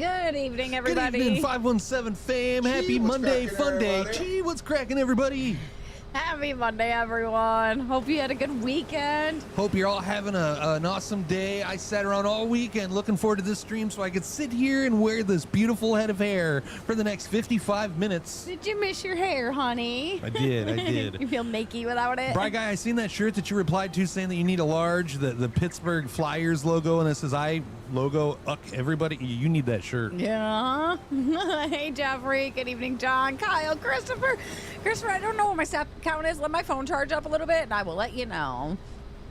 Good evening, everybody. Good evening, 517 fam. Happy Monday, fun day. Gee, what's cracking, everybody? Happy Monday, everyone. Hope you had a good weekend. Hope you're all having an awesome day. I sat around all weekend looking forward to this stream so I could sit here and wear this beautiful head of hair for the next 55 minutes. Did you miss your hair, honey? I did. You feel naked without it? Bri Guy, I seen that shirt that you replied to saying that you need a large, the Pittsburgh Flyers logo, and it says I logo. Everybody, you need that shirt. Yeah. Hey, Jeffrey. Good evening, John, Kyle, Christopher. Christopher, I don't know what my step count is. Let my phone charge up a little bit, and I will let you know.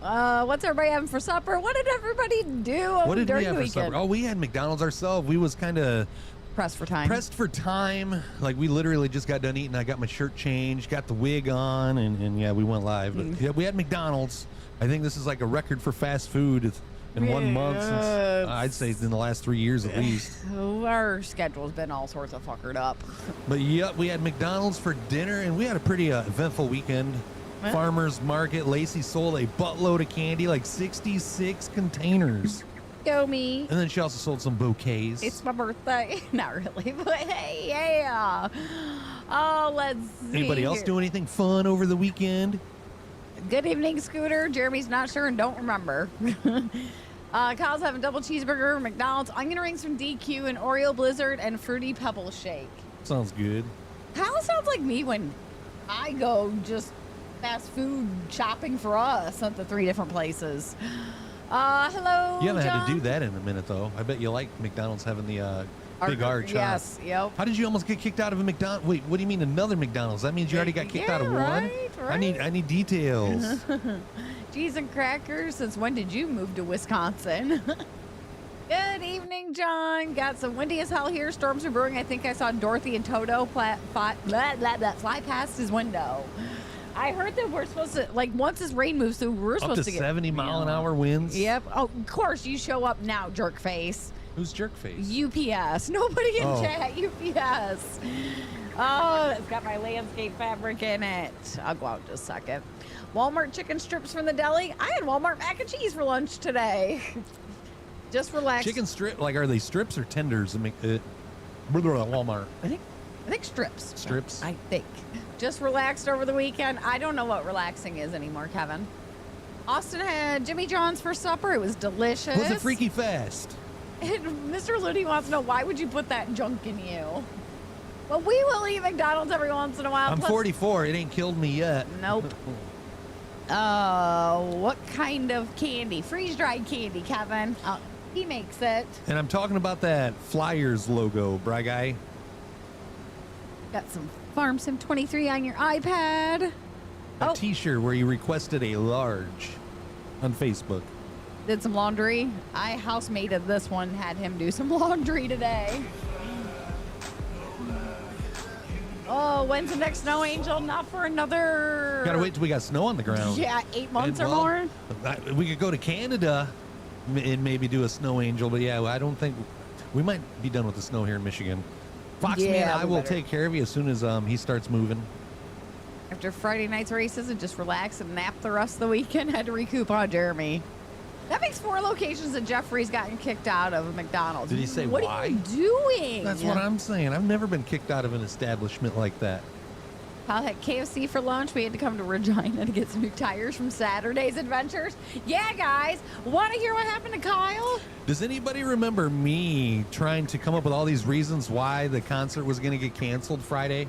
What's everybody having for supper? What did everybody do What did we have the for supper? Oh, we had McDonald's ourselves. We was kind of pressed for time. Like, we literally just got done eating. I got my shirt changed, got the wig on, and yeah, we went live. But yeah, we had McDonald's. I think this is like a record for fast food in 1 month since, I'd say in the last 3 years at least. Our schedule's been all sorts of fuckered up. But yep, we had McDonald's for dinner, and we had a pretty eventful weekend. Farmers market. Lacey sold a buttload of candy, like 66 containers. Go me. And then she also sold some bouquets. It's my birthday. Not really, but hey, yeah. Oh, let's see. Anybody else do anything fun over the weekend? Good evening, Scooter. Jeremy's not sure and don't remember. Kyle's having double cheeseburger, McDonald's, onion rings from DQ, and Oreo Blizzard, and Fruity Pebble Shake. Sounds good. Kyle sounds like me when I go just fast food shopping for us at the 3 different places. Hello, You haven't John. had to do that in a minute, though. I bet you like McDonald's having the big arch. Yes, yep. How did you almost get kicked out of a McDonald's? Wait, what do you mean another McDonald's? That means you already got kicked out of one? Right. I need details. Cheese and crackers. Since when did you move to Wisconsin? Good evening, John. Got some windy as hell here. Storms are brewing. I think I saw Dorothy and Toto fly past his window. I heard that we're supposed to, like, once this rain moves through, we're supposed to get 70 mile an hour winds. Yep. Oh, of course, you show up now, jerk face. Who's jerk face? UPS. Nobody in chat. UPS. Oh, it's got my landscape fabric in it. I'll go out in just a second. Walmart chicken strips from the deli. I had Walmart mac and cheese for lunch today. Just relax. Chicken strip, like, are they strips or tenders? Walmart. I think strips. Strips? I think. Just relaxed over the weekend. I don't know what relaxing is anymore, Kevin. Austin had Jimmy John's for supper. It was delicious. Was it freaky fast? And Mr. Looney wants to know, why would you put that junk in you? Well, we will eat McDonald's every once in a while. I'm 44. It ain't killed me yet. Nope. What kind of candy? Freeze-dried candy, Kevin. He makes it. And I'm talking about that Flyers logo, Bri Guy. Got some Farm Sim 23 on your iPad. A t-shirt where you requested a large on Facebook. Did some laundry. I housemated this one, had him do some laundry today. Oh, when's the next snow angel? Not for another... Gotta wait till we got snow on the ground. Yeah, 8 months or more. We could go to Canada and maybe do a snow angel, but yeah, I don't think... We might be done with the snow here in Michigan. Foxman, I will take care of you as soon as he starts moving. After Friday night's races and just relax and nap the rest of the weekend, had to recoup on Jeremy. That makes 4 locations that Jeffrey's gotten kicked out of McDonald's. Did he say what why? What are you doing? That's what I'm saying. I've never been kicked out of an establishment like that. Kyle had KFC for lunch. We had to come to Regina to get some new tires from Saturday's Adventures. Yeah, guys. Want to hear what happened to Kyle? Does anybody remember me trying to come up with all these reasons why the concert was going to get canceled Friday?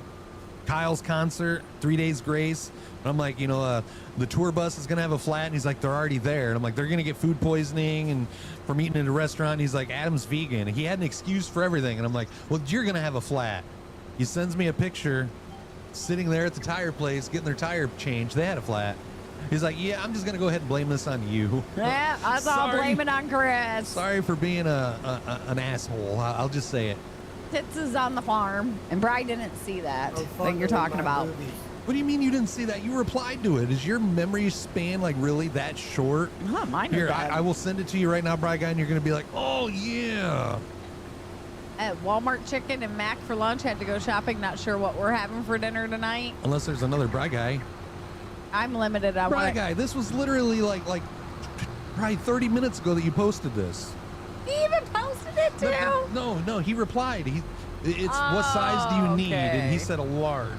Kyle's concert, 3 days grace. And I'm like, the tour bus is going to have a flat. And he's like, they're already there. And I'm like, they're going to get food poisoning and from eating at a restaurant. And he's like, Adam's vegan. And he had an excuse for everything. And I'm like, well, you're going to have a flat. He sends me a picture sitting there at the tire place getting their tire changed. They had a flat. He's like, yeah, I'm just going to go ahead and blame this on you. Yeah, I'll blame it on Chris. Sorry for being an asshole. I'll just say it. Tits is on the farm, and Bri didn't see that you're talking about. What do you mean you didn't see that? You replied to it. Is your memory span like really that short? Not mine. Here, I will send it to you right now, Bri Guy, and you're going to be like, oh, yeah. At Walmart chicken and mac for lunch. Had to go shopping. Not sure what we're having for dinner tonight. Unless there's another Bri Guy. I'm limited on Bri Guy, this was literally like probably 30 minutes ago that you posted this. He even posted it too? No, he replied. It's what size do you need? And he okay. said a large.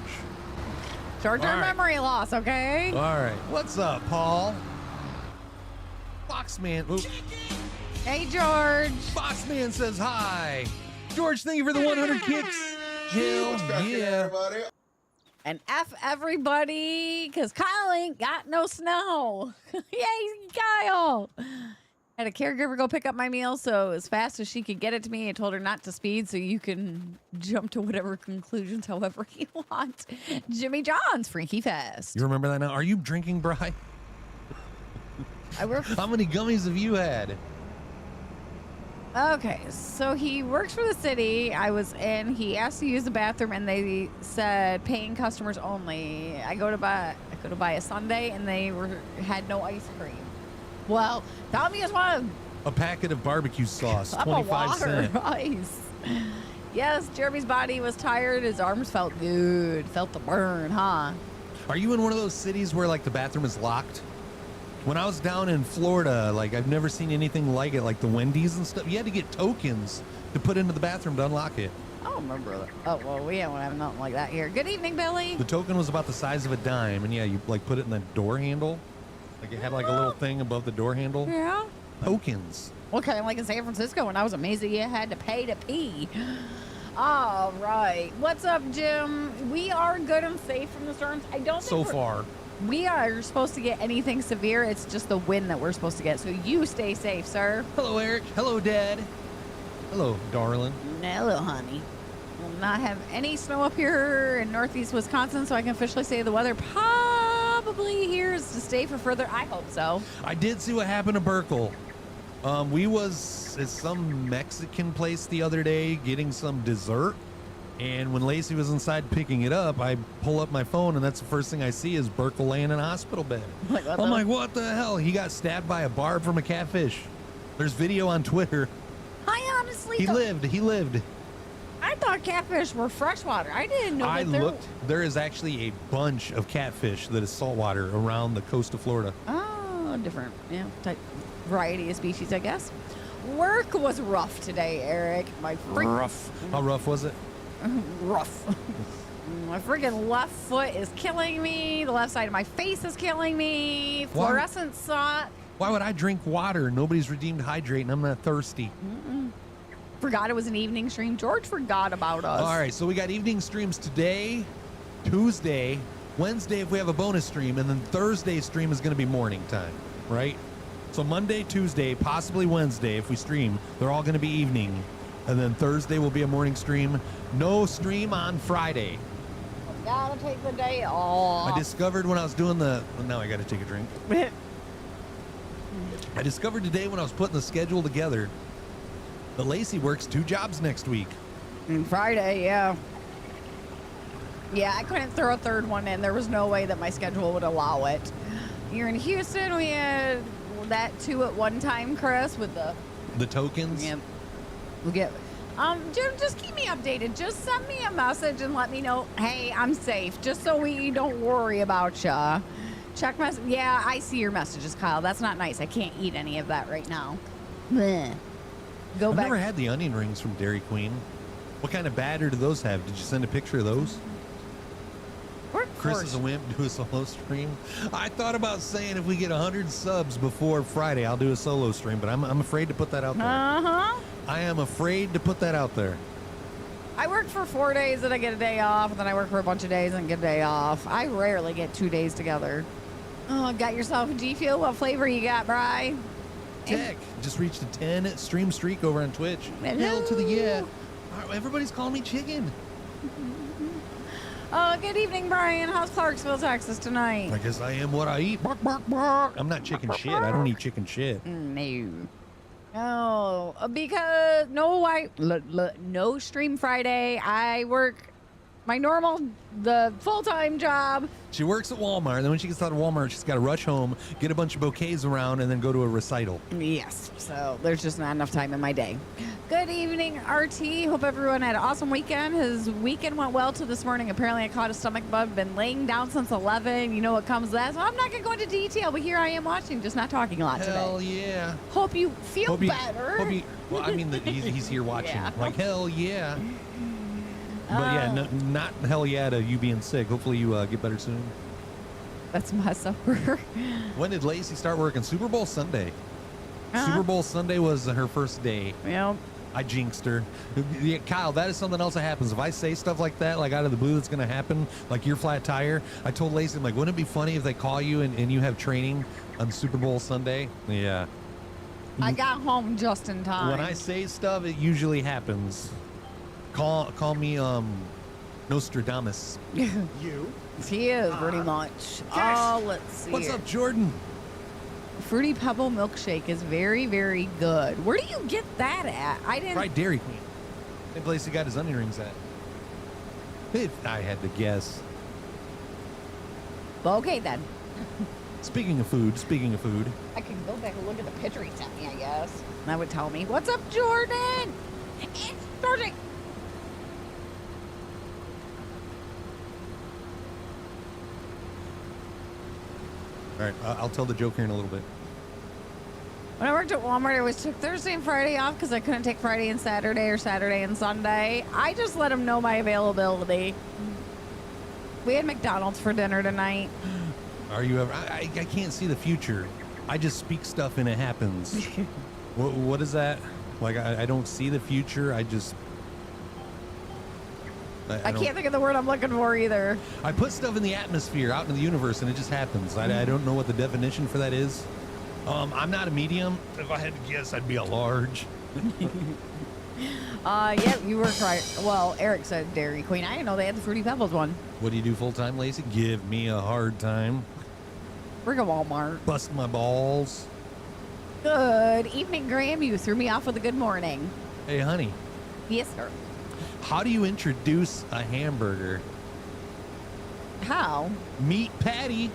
Short-term All right. memory loss, okay? All right. What's up, Paul? Boxman. Oop. Hey, George. Boxman says hi. George, thank you for the 100 kicks. Hell yeah. And F everybody, because Kyle ain't got no snow. Yay, Kyle. Had a caregiver go pick up my meal, so as fast as she could get it to me, I told her not to speed so you can jump to whatever conclusions however you want. Jimmy John's Freaky Fest. You remember that now? Are you drinking, Bri? I work. How many gummies have you had? Okay, so he works for the city. I was in. He asked to use the bathroom, and they said paying customers only. I go to buy a sundae, and they had no ice cream. Well, tell me as one. A packet of barbecue sauce, Cup of 25 water, cents. ice. Yes, Jeremy's body was tired. His arms felt good. Felt the burn, huh? Are you in one of those cities where like the bathroom is locked? When I was down in Florida, like I've never seen anything like it, like the Wendy's and stuff. You had to get tokens to put into the bathroom to unlock it. I don't remember that. Oh, well, we don't have nothing like that here. Good evening, Billy. The token was about the size of a dime, and yeah, you like put it in the door handle. Like it had like a little thing above the door handle. Yeah. Tokens. Well, kind of like in San Francisco when I was amazed that you had to pay to pee. All right. What's up, Jim? We are good and safe from the storms. I don't think So far. we are supposed to get anything severe. It's just the wind that we're supposed to get. So you stay safe, sir. Hello, Eric. Hello, Dad. Hello, darling. Hello, honey. Will not have any snow up here in northeast Wisconsin, so I can officially say the weather probably here is to stay for further. I hope so. I did see what happened to Burkle. We was at some Mexican place the other day getting some dessert, and when Lacey was inside picking it up, I pull up my phone, and that's the first thing I see is Burkle laying in a hospital bed. Like, what I'm the- like, what the hell? He got stabbed by a barb from a catfish. There's video on Twitter. I honestly He thought- lived. I thought catfish were freshwater. I didn't know I that there looked. There is actually a bunch of catfish that is saltwater around the coast of Florida. Oh, different, type variety of species, I guess. Work was rough today, Eric. Rough. How rough was it? Rough. My freaking left foot is killing me. The left side of my face is killing me. Why? Fluorescent saw. Why would I drink water? Nobody's redeemed hydrate, and I'm not thirsty. Forgot it was an evening stream. George forgot about us. All right, so we got evening streams today, Tuesday, Wednesday if we have a bonus stream, and then Thursday's stream is going to be morning time, right? So Monday, Tuesday, possibly Wednesday if we stream, they're all going to be evening. And then Thursday will be a morning stream. No stream on Friday. Gotta take the day off. I discovered when I was doing the... Well, now I got to take a drink. I discovered today when I was putting the schedule together that Lacey works 2 jobs next week. Friday, yeah. Yeah, I couldn't throw a third one in. There was no way that my schedule would allow it. Here in Houston, we had that 2 at one time, Chris, with the tokens. Yep. We'll get. Jim, just keep me updated. Just send me a message and let me know, hey, I'm safe, just so we don't worry about ya. Check my. Yeah, I see your messages, Kyle. That's not nice. I can't eat any of that right now. Bleh. Go I've back. never had the onion rings from Dairy Queen. What kind of batter do those have? Did you send a picture of those? Chris is a wimp, do a solo stream. I thought about saying if we get 100 subs before Friday, I'll do a solo stream, but I'm afraid to put that out there. Uh-huh. I am afraid to put that out there. I work for 4 days and I get a day off, and then I work for a bunch of days and get a day off. I rarely get 2 days together. Oh, got yourself a G Fuel? What flavor you got, Bri? Tech just reached a 10 stream streak over on Twitch. Hell to the yeah. All right, everybody's calling me chicken. Oh, good evening, Brian. How's Clarksville, Texas tonight? I guess I am what I eat. Bark, bark, bark. I'm not chicken shit. I don't eat chicken shit. No. Oh, because no stream Friday. I work my normal, the full-time job. She works at Walmart. Then when she gets out of Walmart, she's got to rush home, get a bunch of bouquets around, and then go to a recital. Yes. So there's just not enough time in my day. Good evening, RT. Hope everyone had an awesome weekend. His weekend went well till this morning. Apparently I caught a stomach bug. Been laying down since 11. You know what comes last. So I'm not going to go into detail, but here I am watching, just not talking a lot Hell today. yeah. Hope you feel better. Well, I mean, he's here watching. Yeah. Like, hell yeah. But yeah, no, not hell yeah to you being sick. Hopefully you get better soon. That's my supper. When did Lacey start working? Super Bowl Sunday. Uh-huh. Super Bowl Sunday was her first day. Yep. I jinxed her. Yeah, Kyle, that is something else that happens. If I say stuff like that, like out of the blue, that's going to happen, like your flat tire. I told Lacey, I'm like, wouldn't it be funny if they call you and you have training on Super Bowl Sunday? Yeah. I got home just in time. When I say stuff, it usually happens. Call me Nostradamus. You? He is pretty much. Yes. Oh, let's see. What's here. up, Jordan? Fruity Pebble milkshake is very, very good. Where do you get that at? I didn't. Right, Dairy Queen. Same place he got his onion rings at. If I had to guess. Okay, then. Speaking of food, I can go back and look at the picture he sent me, I guess. That would tell me. What's up, Jordan? It's Jordan. all right, I'll tell the joke here in a little bit. When I worked at Walmart, I always took Thursday and Friday off because I couldn't take Friday and Saturday or Saturday and Sunday. I just let them know my availability. We had McDonald's for dinner tonight. Are you ever? I can't see the future. I just speak stuff and it happens. What is that? Like, I don't see the future. I just. I can't think of the word I'm looking for either. I put stuff in the atmosphere, out in the universe, and it just happens. I don't know what the definition for that is. I'm not a medium. If I had to guess, I'd be a large. Yeah, you were right. Well, Eric said Dairy Queen. I didn't know they had the Fruity Pebbles one. What do you do full time, Lacey? Give me a hard time. We're going Walmart. Bust my balls. Good evening, Graham. You threw me off with a good morning. Hey, honey. Yes, sir. How do you introduce a hamburger? How? Meat patty.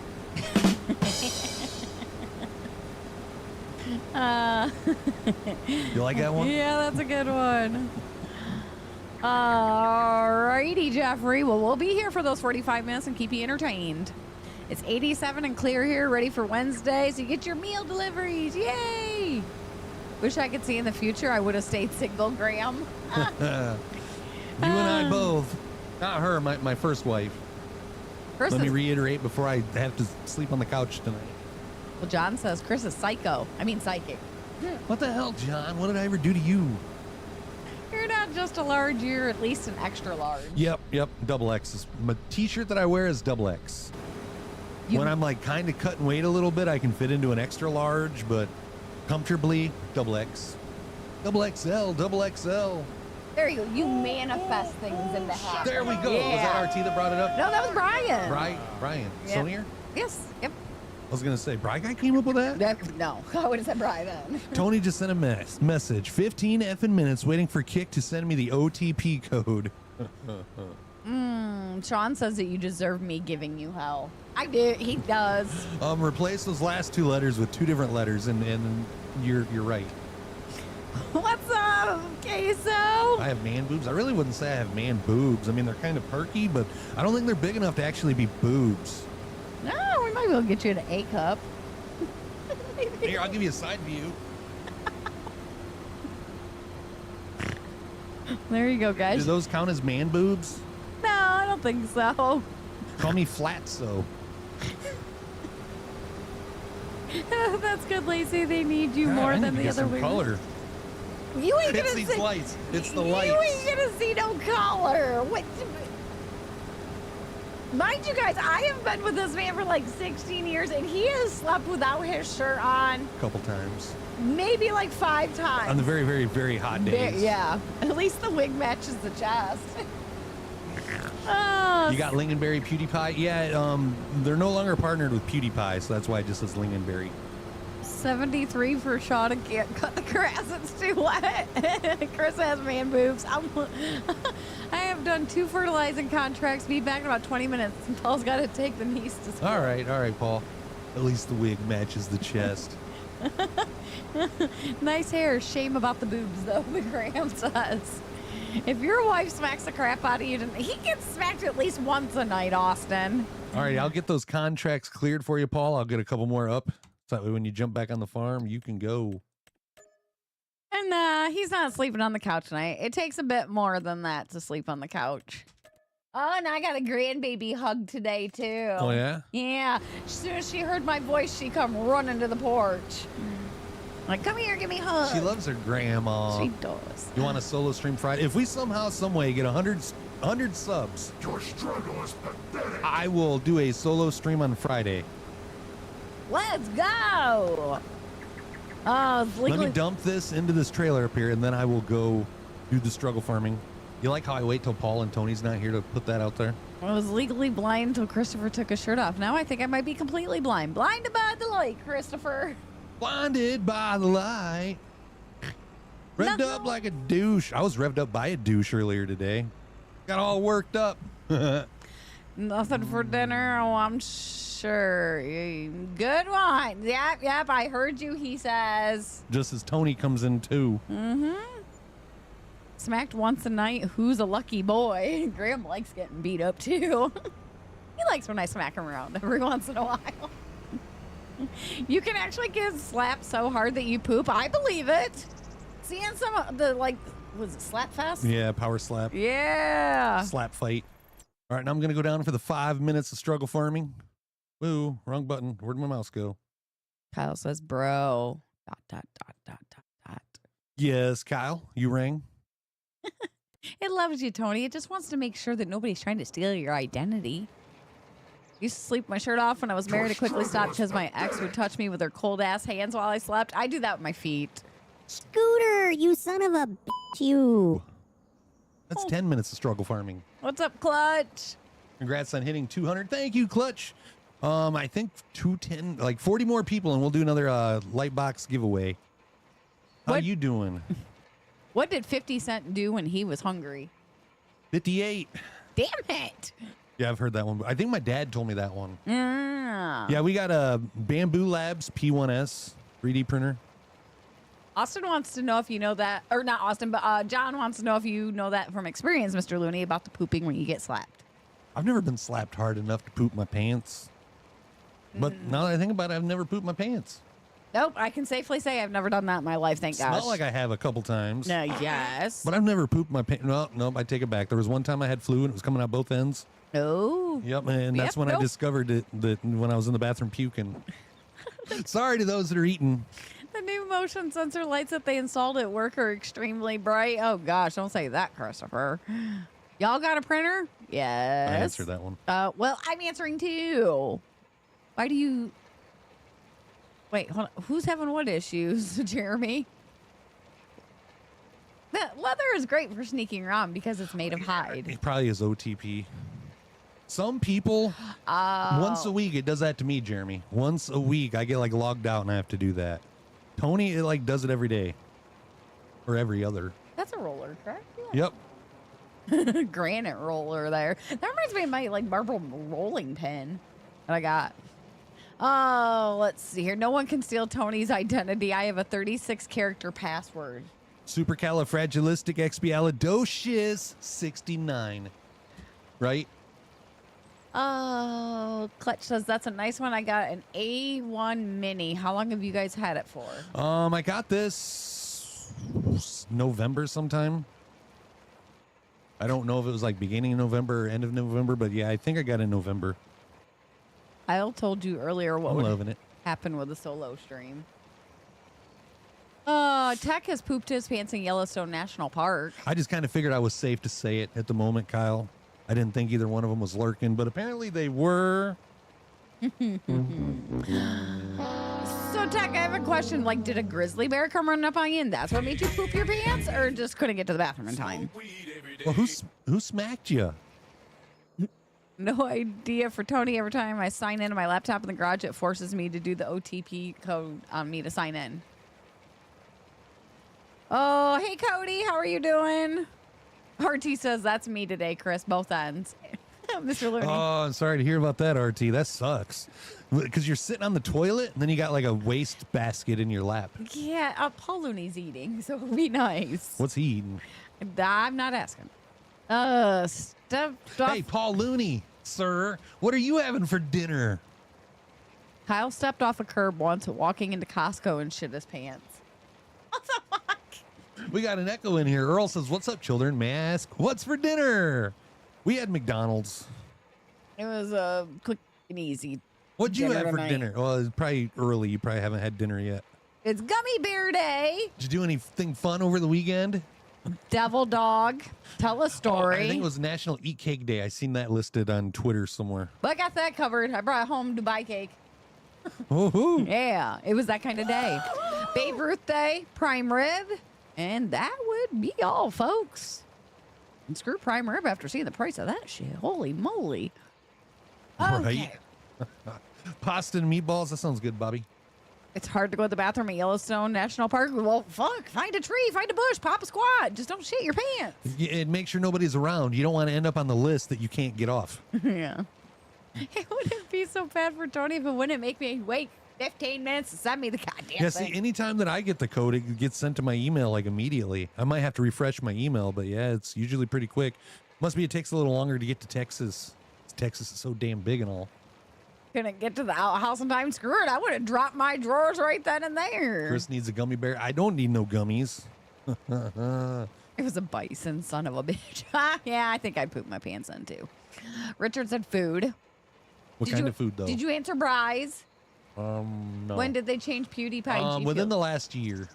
You like that one? Yeah, that's a good one. Alrighty, Jeffrey. Well, we'll be here for those 45 minutes and keep you entertained. It's 87 and clear here, ready for Wednesday, so you get your meal deliveries. Yay! Wish I could see in the future I would have stayed single, Graham. You and I both. Not her, my first wife. Chris Let me is, reiterate before I have to sleep on the couch tonight. well, John says Chris is psycho. I mean psychic. What the hell, John? What did I ever do to you? You're not just a large, you're at least an extra large. Yep, double X. My t-shirt that I wear is double X. You- When I'm like kind of cutting weight a little bit, I can fit into an extra large, but comfortably, double X. Double XL, double XL. There you go. You manifest things into happen. There we go. Yeah. Was that RT that brought it up? No, that was Brian. Brian. Yeah. Sonier? Yes. Yep. I was going to say, Brian guy came up with that? No, I would have said Brian then. Tony just sent a message. 15 effing minutes waiting for Kick to send me the OTP code. Sean says that you deserve me giving you hell. I do. He does. Replace those last two letters with two different letters, and you're right. What's up, Queso? I have man boobs. I really wouldn't say I have man boobs. I mean, they're kind of perky, but I don't think they're big enough to actually be boobs. No, we might be able to get you an A cup. Here, I'll give you a side view. There you go, Do guys. those count as man boobs? No, I don't think so. Call me Flatso. That's good, Lacey. They need you more God, I than need to the get other some women. color. You ain't It's gonna these see. lights. It's the You lights. ain't gonna see no color. What? Mind you guys, I have been with this man for like 16 years, and he has slept without his shirt on A couple times. maybe like 5 times. On the very, very, very hot days. Yeah. At least the wig matches the chest. Oh, You got Lingonberry PewDiePie? Yeah, they're no longer partnered with PewDiePie, so that's why it just says Lingonberry. 73 for Sean and can't cut the grass. It's too wet. Chris has man boobs. I have have done 2 fertilizing contracts. Be back in about 20 minutes. Paul's got to take the niece to school. All right, Paul. At least the wig matches the chest. Nice hair. Shame about the boobs, though, the Graham says. If your wife smacks the crap out of you, he gets smacked at least once a night, Austin. All right, I'll get those contracts cleared for you, Paul. I'll get a couple more up. So that way when you jump back on the farm, you can go. And he's not sleeping on the couch tonight. It takes a bit more than that to sleep on the couch. Oh, and I got a grandbaby hug today, too. Oh, yeah? Yeah. As soon as she heard my voice, she come running to the porch. Like, come here, give me a hug. She loves her grandma. She does. You want a solo stream Friday? If we somehow, some way get 100 subs, Your struggle is pathetic. I will do a solo stream on Friday. Let's go. Oh, it's legally... Let me dump this into this trailer up here, and then I will go do the struggle farming. You like how I wait till Paul and Tony's not here to put that out there? I was legally blind until Christopher took his shirt off. Now I think I might be completely blind. Blinded by the light, Christopher. Blinded by the light. Revved up like a douche. I was revved up by a douche earlier today. Got all worked up. Nothing for dinner. Oh, I'm sure. Good one. Yep. I heard you, he says. Just as Tony comes in, too. Mm-hmm. Smacked once a night. Who's a lucky boy? Graham likes getting beat up, too. He likes when I smack him around every once in a while. You can actually get slapped so hard that you poop. I believe it. Seeing some of the, was it Slap Fest? Yeah, power slap. Yeah. Slap fight. All right, now I'm going to go down for the 5 minutes of struggle farming. Woo, wrong button. Where'd my mouse go? Kyle says, bro. ... Yes, Kyle, you rang. It loves you, Tony. It just wants to make sure that nobody's trying to steal your identity. Used to sleep my shirt off when I was married. I quickly stopped because my ex would touch me with her cold ass hands while I slept. I do that with my feet. Scooter, you son of a bitch, you. That's 10 minutes of struggle farming. What's up, Clutch? Congrats on hitting 200. Thank you, Clutch. I think 210, like 40 more people, and we'll do another light box giveaway. How What? you doing? What did 50 Cent do when he was hungry? 58. Damn it. Yeah, I've heard that one. I think my dad told me that one. Mm. Yeah, we got a Bamboo Labs P1S 3D printer. Austin wants to know if you know that, or not Austin, but John wants to know if you know that from experience, Mr. Looney, about the pooping when you get slapped. I've never been slapped hard enough to poop my pants. But now that I think about it, I've never pooped my pants. Nope, I can safely say I've never done that in my life, thank gosh. Smell like I have a couple times. No, yes. But I've never pooped my pants. No, I take it back. There was one time I had flu and it was coming out both ends. Oh. Yep, and that's when I discovered it, that when I was in the bathroom puking. Sorry to those that are eating. The new motion sensor lights that they installed at work are extremely bright. Oh, gosh, don't say that, Christopher. Y'all got a printer? Yes. I answered that one. Well, I'm answering too. Why do you... Wait, hold on. Who's having what issues, Jeremy? That leather is great for sneaking around because it's made of hide. It probably is OTP. Some people, once a week, it does that to me, Jeremy. Once a week, I get logged out and I have to do that. Tony, it does it every day. Or every other. That's a roller, correct? Yeah. Yep. Granite roller there. That reminds me of my marble rolling pin that I got. Oh, let's see here. No one can steal Tony's identity. I have a 36 character password. Supercalifragilisticexpialidocious 69. Right? Oh, Clutch says that's a nice one. I got an A1 Mini. How long have you guys had it for? I got this November sometime. I don't know if it was beginning of November or end of November, but yeah, I think I got it in November. I told you earlier what I'm would loving it. happen with a solo stream. Tech has pooped his pants in Yellowstone National Park. I just kind of figured I was safe to say it at the moment, Kyle. I didn't think either one of them was lurking, but apparently they were. So, Tech, I have a question. Did a grizzly bear come running up on you and that's what made you poop your pants, or just couldn't get to the bathroom in time? Well, who smacked you? No idea. For Tony, every time I sign into my laptop in the garage, it forces me to do the OTP code on me to sign in. Oh, hey, Cody. How are you doing? RT says that's me today, Chris. Both ends. Mr. Looney. Oh, I'm sorry to hear about that, RT. That sucks. Because you're sitting on the toilet and then you got like a waste basket in your lap. Yeah, Paul Looney's eating, so it'll be nice. What's he eating? I'm not asking. Stuffed off. Hey, Paul Looney, sir, what are you having for dinner? Kyle stepped off a curb once walking into Costco and shit his pants. What the fuck? We got an echo in here. Earl says, "What's up, children? May I ask, what's for dinner?" We had McDonald's. It was quick and easy. What'd you Dinner have for tonight. dinner? Well, it's probably early. You probably haven't had dinner yet. It's Gummy Bear Day. Did you do anything fun over the weekend? Devil Dog. Tell a story. Oh, I think it was National Eat Cake Day. I seen that listed on Twitter somewhere. But I got that covered. I brought home Dubai cake. Woohoo! Yeah, it was that kind of day. Babe Ruth Day, prime rib, and that would be all, folks. And screw prime rib after seeing the price of that shit. Holy moly. Okay. Right? Pasta and meatballs. That sounds good, Bobby. It's hard to go to the bathroom at Yellowstone National Park. Well, fuck, find a tree, find a bush, pop a squat. Just don't shit your pants. And make sure nobody's around. You don't want to end up on the list that you can't get off. Yeah. It wouldn't be so bad for Tony if it wouldn't make me wait 15 minutes to send me the goddamn Yeah, thing. see, anytime that I get the code, it gets sent to my email like immediately. I might have to refresh my email, but yeah, it's usually pretty quick. Must be it takes a little longer to get to Texas. Texas is so damn big and all. Couldn't get to the outhouse in time. Screw it. I would have dropped my drawers right then and there. Chris needs a gummy bear. I don't need no gummies. It was a bison, son of a bitch. Yeah, I think I'd poop my pants in too. Richard said food. What Did kind you- of food though? Did you answer Bry's? No. When did they change PewDiePie? G Within Fuel? the last year.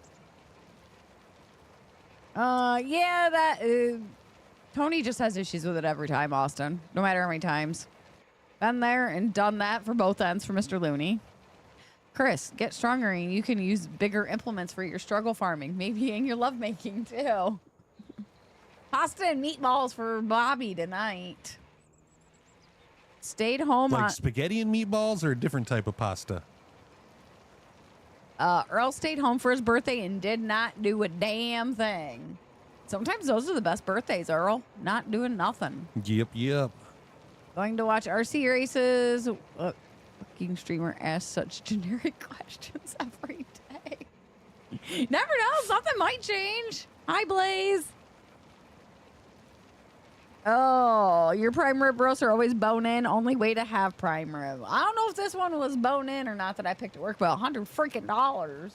Yeah, that Tony just has issues with it every time, Austin. No matter how many times. Been there and done that for both ends for Mr. Looney. Chris, get stronger and you can use bigger implements for your struggle farming, maybe in your lovemaking too. Pasta and meatballs for Bobby tonight. Stayed home Like on spaghetti and meatballs or a different type of pasta? Earl stayed home for his birthday and did not do a damn thing. Sometimes those are the best birthdays, Earl. Not doing nothing. Yep. Going to watch RC races. Fucking streamer asks such generic questions every day. Never know. Something might change. Hi, Blaze. Oh, your prime rib roasts are always bone in. Only way to have prime rib. I don't know if this one was bone in or not that I picked at work, but $100 freaking.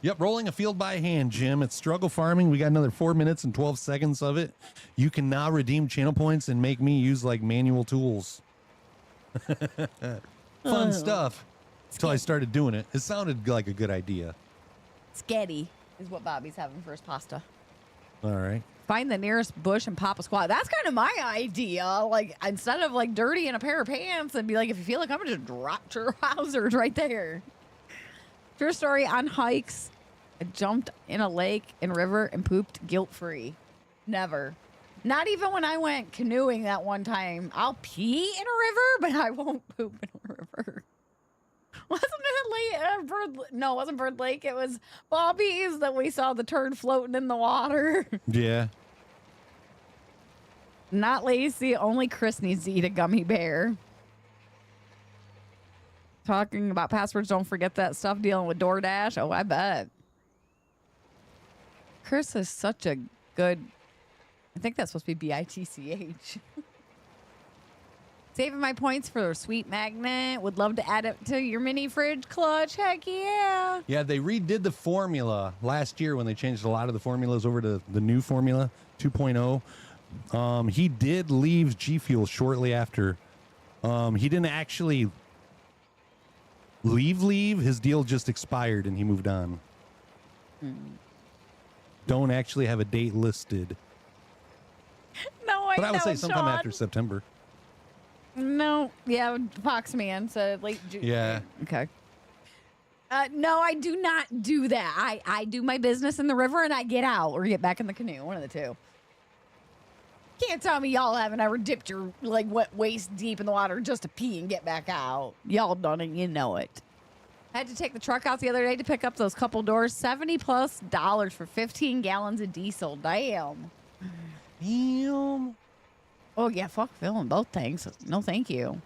Yep, rolling a field by hand, Jim. It's struggle farming. We got another 4 minutes and 12 seconds of it. You can now redeem channel points and make me use like manual tools. Fun stuff. Until I started doing it. It sounded like a good idea. Sketty is what Bobby's having for his pasta. All right. Find the nearest bush and pop a squat. That's kind of my idea. Like, instead of like dirty in a pair of pants, and be like, if you feel like I'm gonna just drop your trousers right there. True story on hikes. I jumped in a lake and river and pooped guilt-free. Never. Not even when I went canoeing that one time. I'll pee in a river, but I won't poop in a river. Wasn't it Bird? No, it wasn't Bird Lake. It was Bobby's that we saw the turd floating in the water. Yeah. Not Lacey. Only Chris needs to eat a gummy bear. Talking about passwords. Don't forget that stuff. Dealing with DoorDash. Oh, I bet. Chris is such a good. I think that's supposed to be BITCH. Saving my points for a sweet magnet. Would love to add it to your mini fridge clutch. Heck yeah. Yeah, they redid the formula last year when they changed a lot of the formulas over to the new formula 2.0. He did leave G Fuel shortly after. He didn't actually leave. His deal just expired and he moved on. Don't actually have a date listed. No, But I would know, say sometime Sean. after September. No, yeah, Foxman said late June. Yeah. Okay. No, I do not do that. I do my business in the river and I get out or get back in the canoe. One of the two. Can't tell me y'all haven't ever dipped your like wet waist deep in the water just to pee and get back out. Y'all done it, you know it. I had to take the truck out the other day to pick up those couple doors. $70+ for 15 gallons of diesel. Damn. Damn. Oh, yeah, fuck filling both tanks. No, thank you.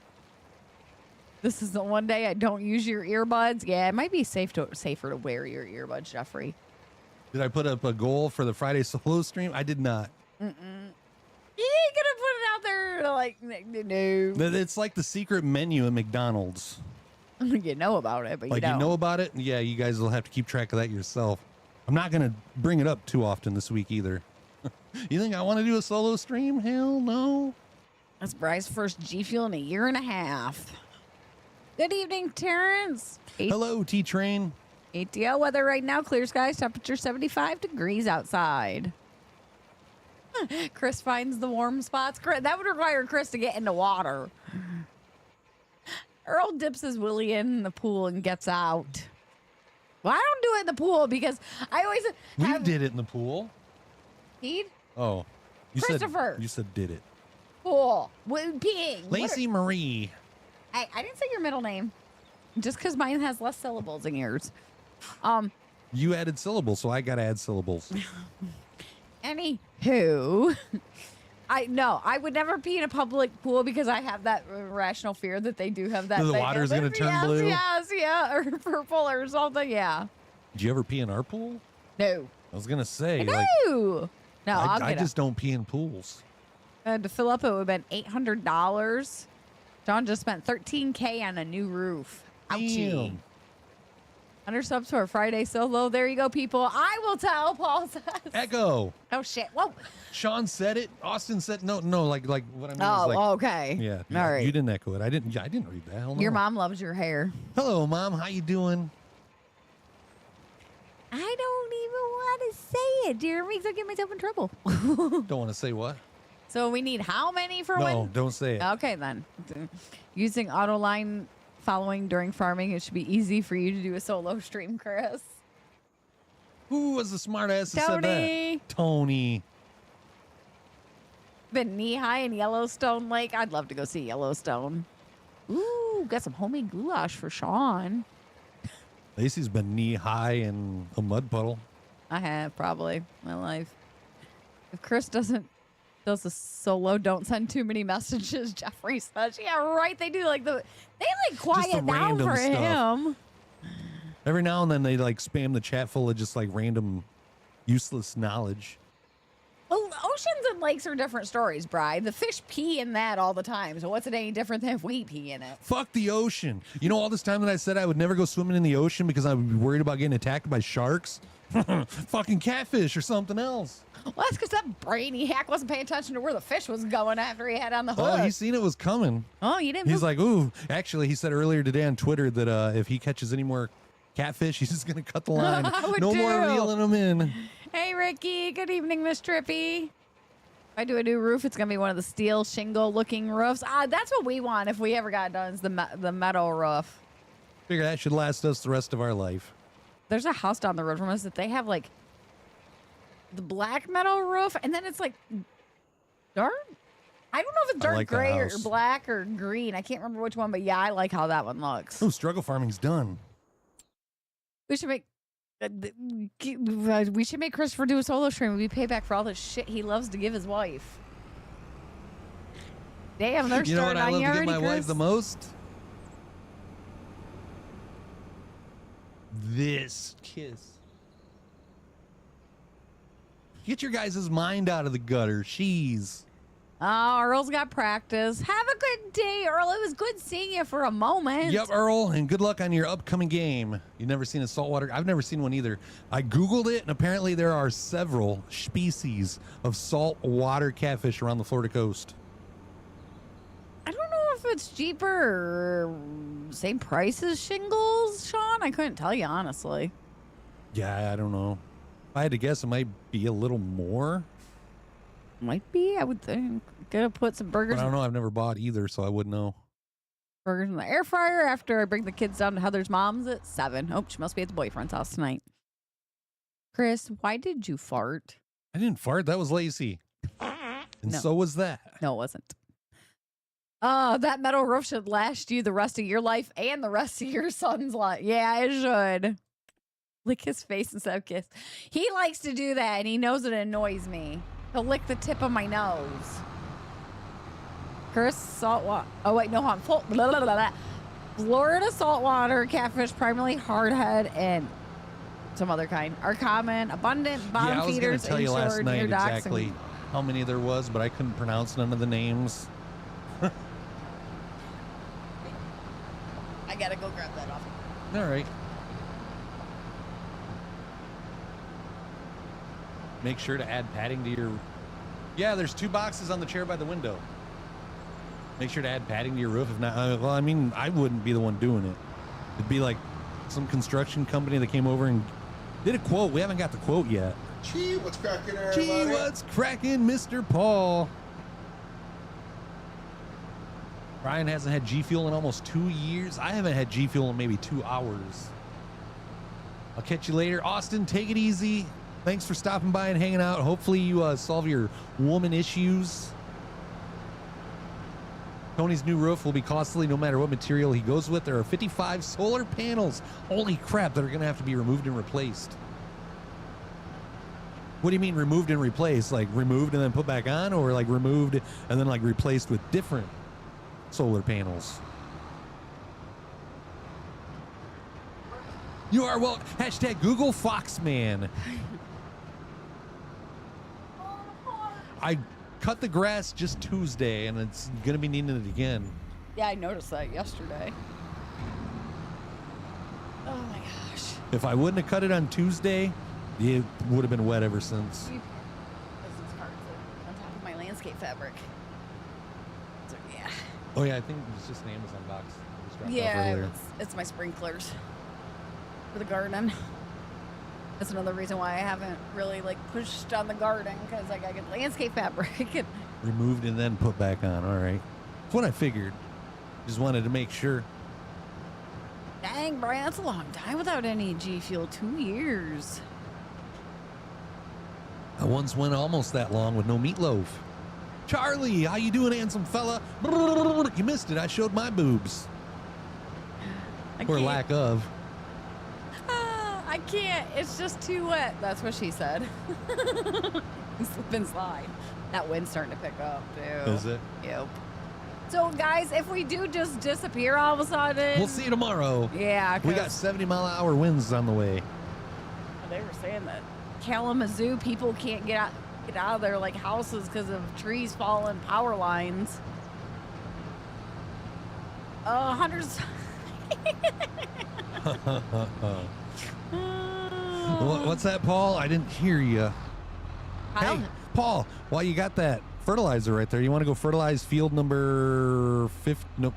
This is the one day I don't use your earbuds. Yeah, it might be safer to wear your earbuds, Jeffrey. Did I put up a goal for the Friday solo stream? I did not. You ain't gonna put it out there like, no. It's like the secret menu at McDonald's. You know about it, but Like, you don't. you know about it? Yeah, you guys will have to keep track of that yourself. I'm not going to bring it up too often this week either. You think I want to do a solo stream? Hell no. That's Bryce's first G Fuel in a year and a half. Good evening, Terrence. Hello, T-Train. ATL weather right now, clear skies, temperature 75 degrees outside. Chris finds the warm spots. That would require Chris to get into water. Earl dips his willy in the pool and gets out. Well, I don't do it in the pool because I always We did it in the pool. Pete? Oh. Christopher. You said did it. Pool. Peeing. Lacey Marie. I didn't say your middle name. Just because mine has less syllables than yours. You added syllables, so I got to add syllables. Anywho, I would never pee in a public pool because I have that irrational fear that they do have that. The thing. water's going to turn blue? Yes, yeah, or purple or something, yeah. Did you ever pee in our pool? No. I was going to say. No. Like, No, I just don't pee in pools. to fill up, it would have been $800. John just spent $13K on a new roof. Ouchie. Damn. 100 subs for a Friday solo. There you go, people. I will tell, Paul says. Echo. Oh, shit. Whoa. Sean said it. Austin said no. Like what I mean Oh, is like. okay. Yeah. All right. You didn't echo it. I didn't read that. Hell no. Your mom loves your hair. Hello, Mom. How you doing? I don't even want to say it, dear. It makes I get myself in trouble. Don't want to say what? So we need how many for No, when? don't say it. Okay, then. Using autoline following during farming, it should be easy for you to do a solo stream, Chris. Who was the smart ass that said Tony. that? Tony. Been knee high in Yellowstone Lake. I'd love to go see Yellowstone. Ooh, got some homemade goulash for Sean. Lacey's been knee high in a mud puddle. I have probably my life. If Chris does a solo, don't send too many messages. Jeffrey says, "Yeah, right." They do they quiet down random for stuff. him. Every now and then they like spam the chat full of just like random useless knowledge. Well, oceans and lakes are different stories, Bri. The fish pee in that all the time. So what's it any different than if we pee in it? Fuck the ocean. You know, all this time that I said I would never go swimming in the ocean because I would be worried about getting attacked by sharks. Fucking catfish or something else. Well, that's because that brainy hack wasn't paying attention to where the fish was going after he had on the hook. Oh, he's seen it was coming. Oh, you didn't. He's like, ooh. Actually, he said earlier today on Twitter that if he catches any more catfish, he's just going to cut the line. I would No more too. reeling them in. Hey, Ricky. Good evening, Miss Trippy. If I do a new roof, it's going to be one of the steel shingle-looking roofs. That's what we want if we ever got done, is the metal roof. Figure that should last us the rest of our life. There's a house down the road from us that they have, like, the black metal roof, and then it's, like, dark. I don't know if it's dark like that gray or house. black or green. I can't remember which one, but yeah, I like how that one looks. Oh, struggle farming's done. We should make... we should make Christopher do a solo stream. We pay back for all the shit he loves to give his wife. Damn, they're You know what starting I on love you to give already, my wife Chris? the most? This kiss. Get your guys' mind out of the gutter. She's. Oh, Earl's got practice. Have a good day, Earl. It was good seeing you for a moment. Yep, Earl, and good luck on your upcoming game. You've never seen a saltwater? I've never seen one either. I Googled it, and apparently there are several species of saltwater catfish around the Florida coast. I don't know if it's cheaper or same price as shingles, Sean. I couldn't tell you, honestly. Yeah, I don't know. If I had to guess, it might be a little more. Might be, I would think. Gonna put some burgers, But I don't know. I've never bought either, so I wouldn't know. burgers in the air fryer after I bring the kids down to Heather's mom's at 7. Oh, she must be at the boyfriend's house tonight. Chris, why did you fart? I didn't fart. That was Lacey. And No. so was that. No, it wasn't. That metal roof should last you the rest of your life and the rest of your son's life. Yeah, it should. Lick his face instead of kiss. He likes to do that, and he knows it annoys me. He'll lick the tip of my nose. Chris, saltwater. Oh, wait, no, Florida saltwater catfish, primarily hardhead and some other kind, are common. Abundant bottom I was going feeders to tell you last inshore night near docks exactly and- how many there was, but I couldn't pronounce none of the names. I gotta go grab that off. All right. Make sure to add padding to your... Yeah, there's 2 boxes on the chair by the window. Make sure to add padding to your roof. If not, well, I mean, I wouldn't be the one doing it. It'd be like some construction company that came over and did a quote. We haven't got the quote yet. Gee, what's cracking there, Gee, everybody? what's cracking, Mr. Paul? Brian hasn't had G Fuel in almost 2 years. I haven't had G Fuel in maybe 2 hours. I'll catch you later. Austin, take it easy. Thanks for stopping by and hanging out. Hopefully you solve your woman issues. Tony's new roof will be costly no matter what material he goes with. There are 55 solar panels. Holy crap, that are going to have to be removed and replaced. What do you mean removed and replaced? Like removed and then put back on, or like removed and then like replaced with different solar panels? You are well. Hashtag Google Foxman. I cut the grass just Tuesday, and it's going to be needing it again. Yeah, I noticed that yesterday. Oh my gosh. If I wouldn't have cut it on Tuesday, it would have been wet ever since. Business cards on top of my landscape fabric. So, yeah. Oh yeah, I think it's just an Amazon box. I just dropped off Yeah, earlier. it's my sprinklers for the garden. That's another reason why I haven't really like pushed on the garden, because like I get landscape fabric. And Removed and then put back on. All right. That's what I figured. Just wanted to make sure. dang, Brian, that's a long time without any G Fuel. 2 years. I once went almost that long with no meatloaf. Charlie, how you doing, handsome fella? You missed it. I showed my boobs. I Or can't- lack of. I can't. It's just too wet. That's what she said. Slip and slide. That wind's starting to pick up, too. Is it? Yep. So, guys, if we do just disappear all of a sudden. We'll see you tomorrow. Yeah. We got 70-mile-an-hour winds on the way. They were saying that Kalamazoo people can't get out of their like houses because of trees falling, power lines. Hundreds. What's that, Paul? I didn't hear you. Hey, Paul, while you got that fertilizer right there, you want to go fertilize field number 50? Nope.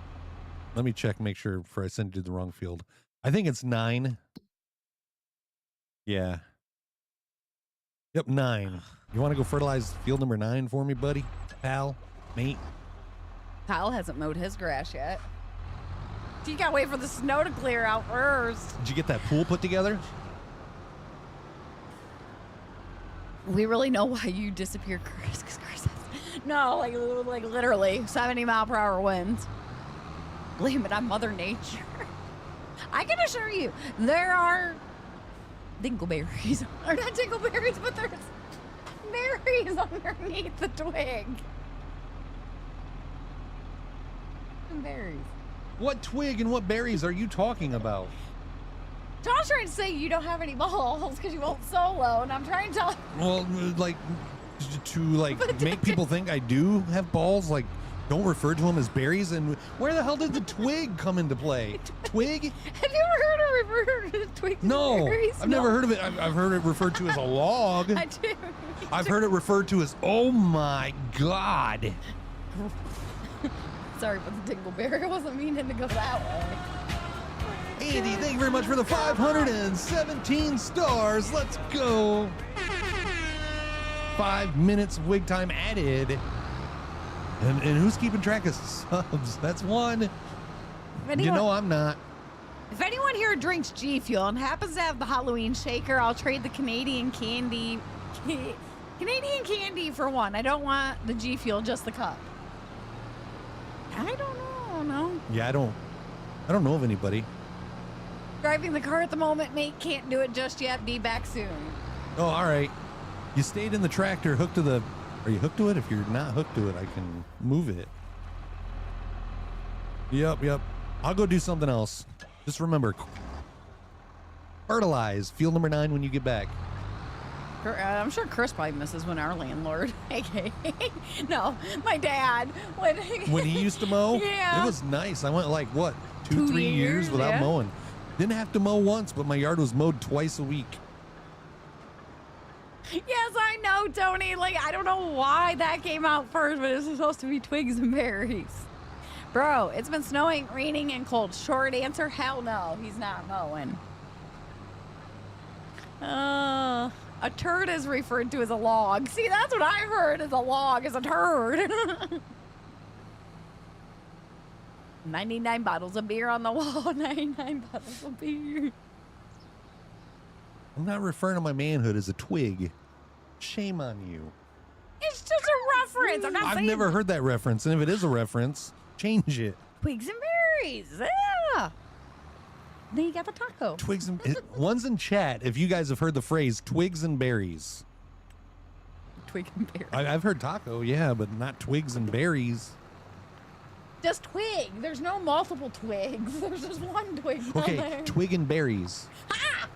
Let me check, make sure before I send you to the wrong field. I think it's 9. Yeah. Yep, 9. You want to go fertilize field number 9 for me, buddy? Pal? Mate? Kyle hasn't mowed his grass yet. You gotta wait for the snow to clear out first. Did you get that pool put together? We really know why you disappeared, Chris. 'Cause Chris has, no, like literally 70-mile-per-hour winds. Blame it on Mother Nature. I can assure you, there are dingleberries, or not dingleberries, but there's berries underneath the twig. Some berries. What twig and what berries are you talking about? John's trying to say you don't have any balls because you won't solo, and I'm trying to. Well, like, to like make people think I do have balls, like, don't refer to them as berries. And where the hell did the twig come into play? Twig? Have you ever heard of refer to twigs and No, berries? I've never heard of it. I've heard it referred to as a log. I do. I've heard it referred to as, oh my God. Sorry about the dingleberry. I wasn't meaning to go that way. Andy, thank you very much for the 517 stars. Let's go. 5 minutes of wig time added. And who's keeping track of subs? That's one. You know I'm not. If anyone here drinks G Fuel and happens to have the Halloween shaker, I'll trade the Canadian candy for one. I don't want the G Fuel, just the cup. I don't know. Yeah, I don't know of anybody. Driving the car at the moment, mate. Can't do it just yet. Be back soon. Oh, all right. You stayed in the tractor hooked to the Are you hooked to it? If you're not hooked to it, I can move it. Yep. I'll go do something else. Just remember, fertilize field number 9 when you get back. I'm sure Chris probably misses when our landlord, aka, no, my dad, When he used to mow, Yeah. it was nice. I went like, what, 2 3 years years, without yeah. mowing. Didn't have to mow once, but my yard was mowed twice a week. Yes, I know, Tony. Like, I don't know why that came out first, but it's supposed to be twigs and berries. Bro, it's been snowing, raining, and cold. Short answer, hell no, he's not mowing. A turd is referred to as a log. See, that's what I heard as a log, is a turd. 99 bottles of beer on the wall, 99 bottles of beer. I'm not referring to my manhood as a twig. Shame on you. It's just a reference. I'm not I've saying never heard that reference, and if it is a reference, change it. twigs and berries. Yeah. Then you got the taco. Twigs and one's in chat. If you guys have heard the phrase "twigs and berries," Twig and berry. I've heard taco, yeah, but not twigs and berries. Just twig. There's no multiple twigs. There's just one twig. down Okay, there. twig and berries. Ha!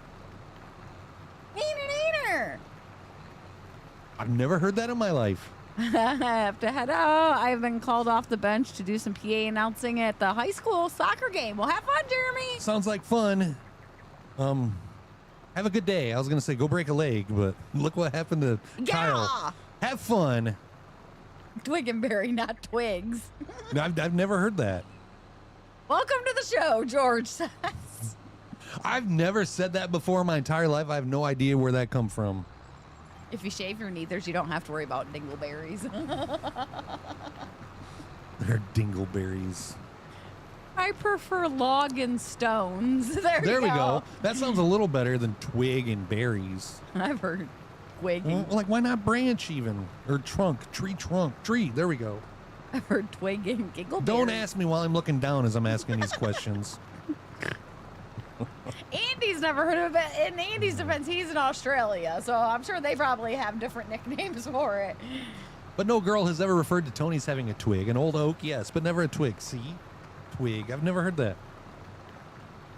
Neener. I've never heard that in my life. I have to head out. I've been called off the bench to do some PA announcing at the high school soccer game. Well, have fun, Jeremy. Sounds like fun. Have a good day. I was gonna say go break a leg, but look what happened to Yeah. Kyle. Have fun. Twig and berry, not twigs. I've never heard that. Welcome to the show, George says. I've never said that before in my entire life. I have no idea where that come from. If you shave your neithers, you don't have to worry about dingleberries. They're dingleberries. I prefer log and stones. There We go. That sounds a little better than twig and berries. I've heard twig. Well, And, like, why not branch even? Or trunk, tree. There we go. I've heard twig and giggleberries. Don't ask me while I'm looking down as I'm asking these questions. Andy's never heard of it. In Andy's defense, he's in Australia, so I'm sure they probably have different nicknames for it. But no girl has ever referred to Tony's having a twig. An old oak, yes, but never a twig. See? Twig. I've never heard that.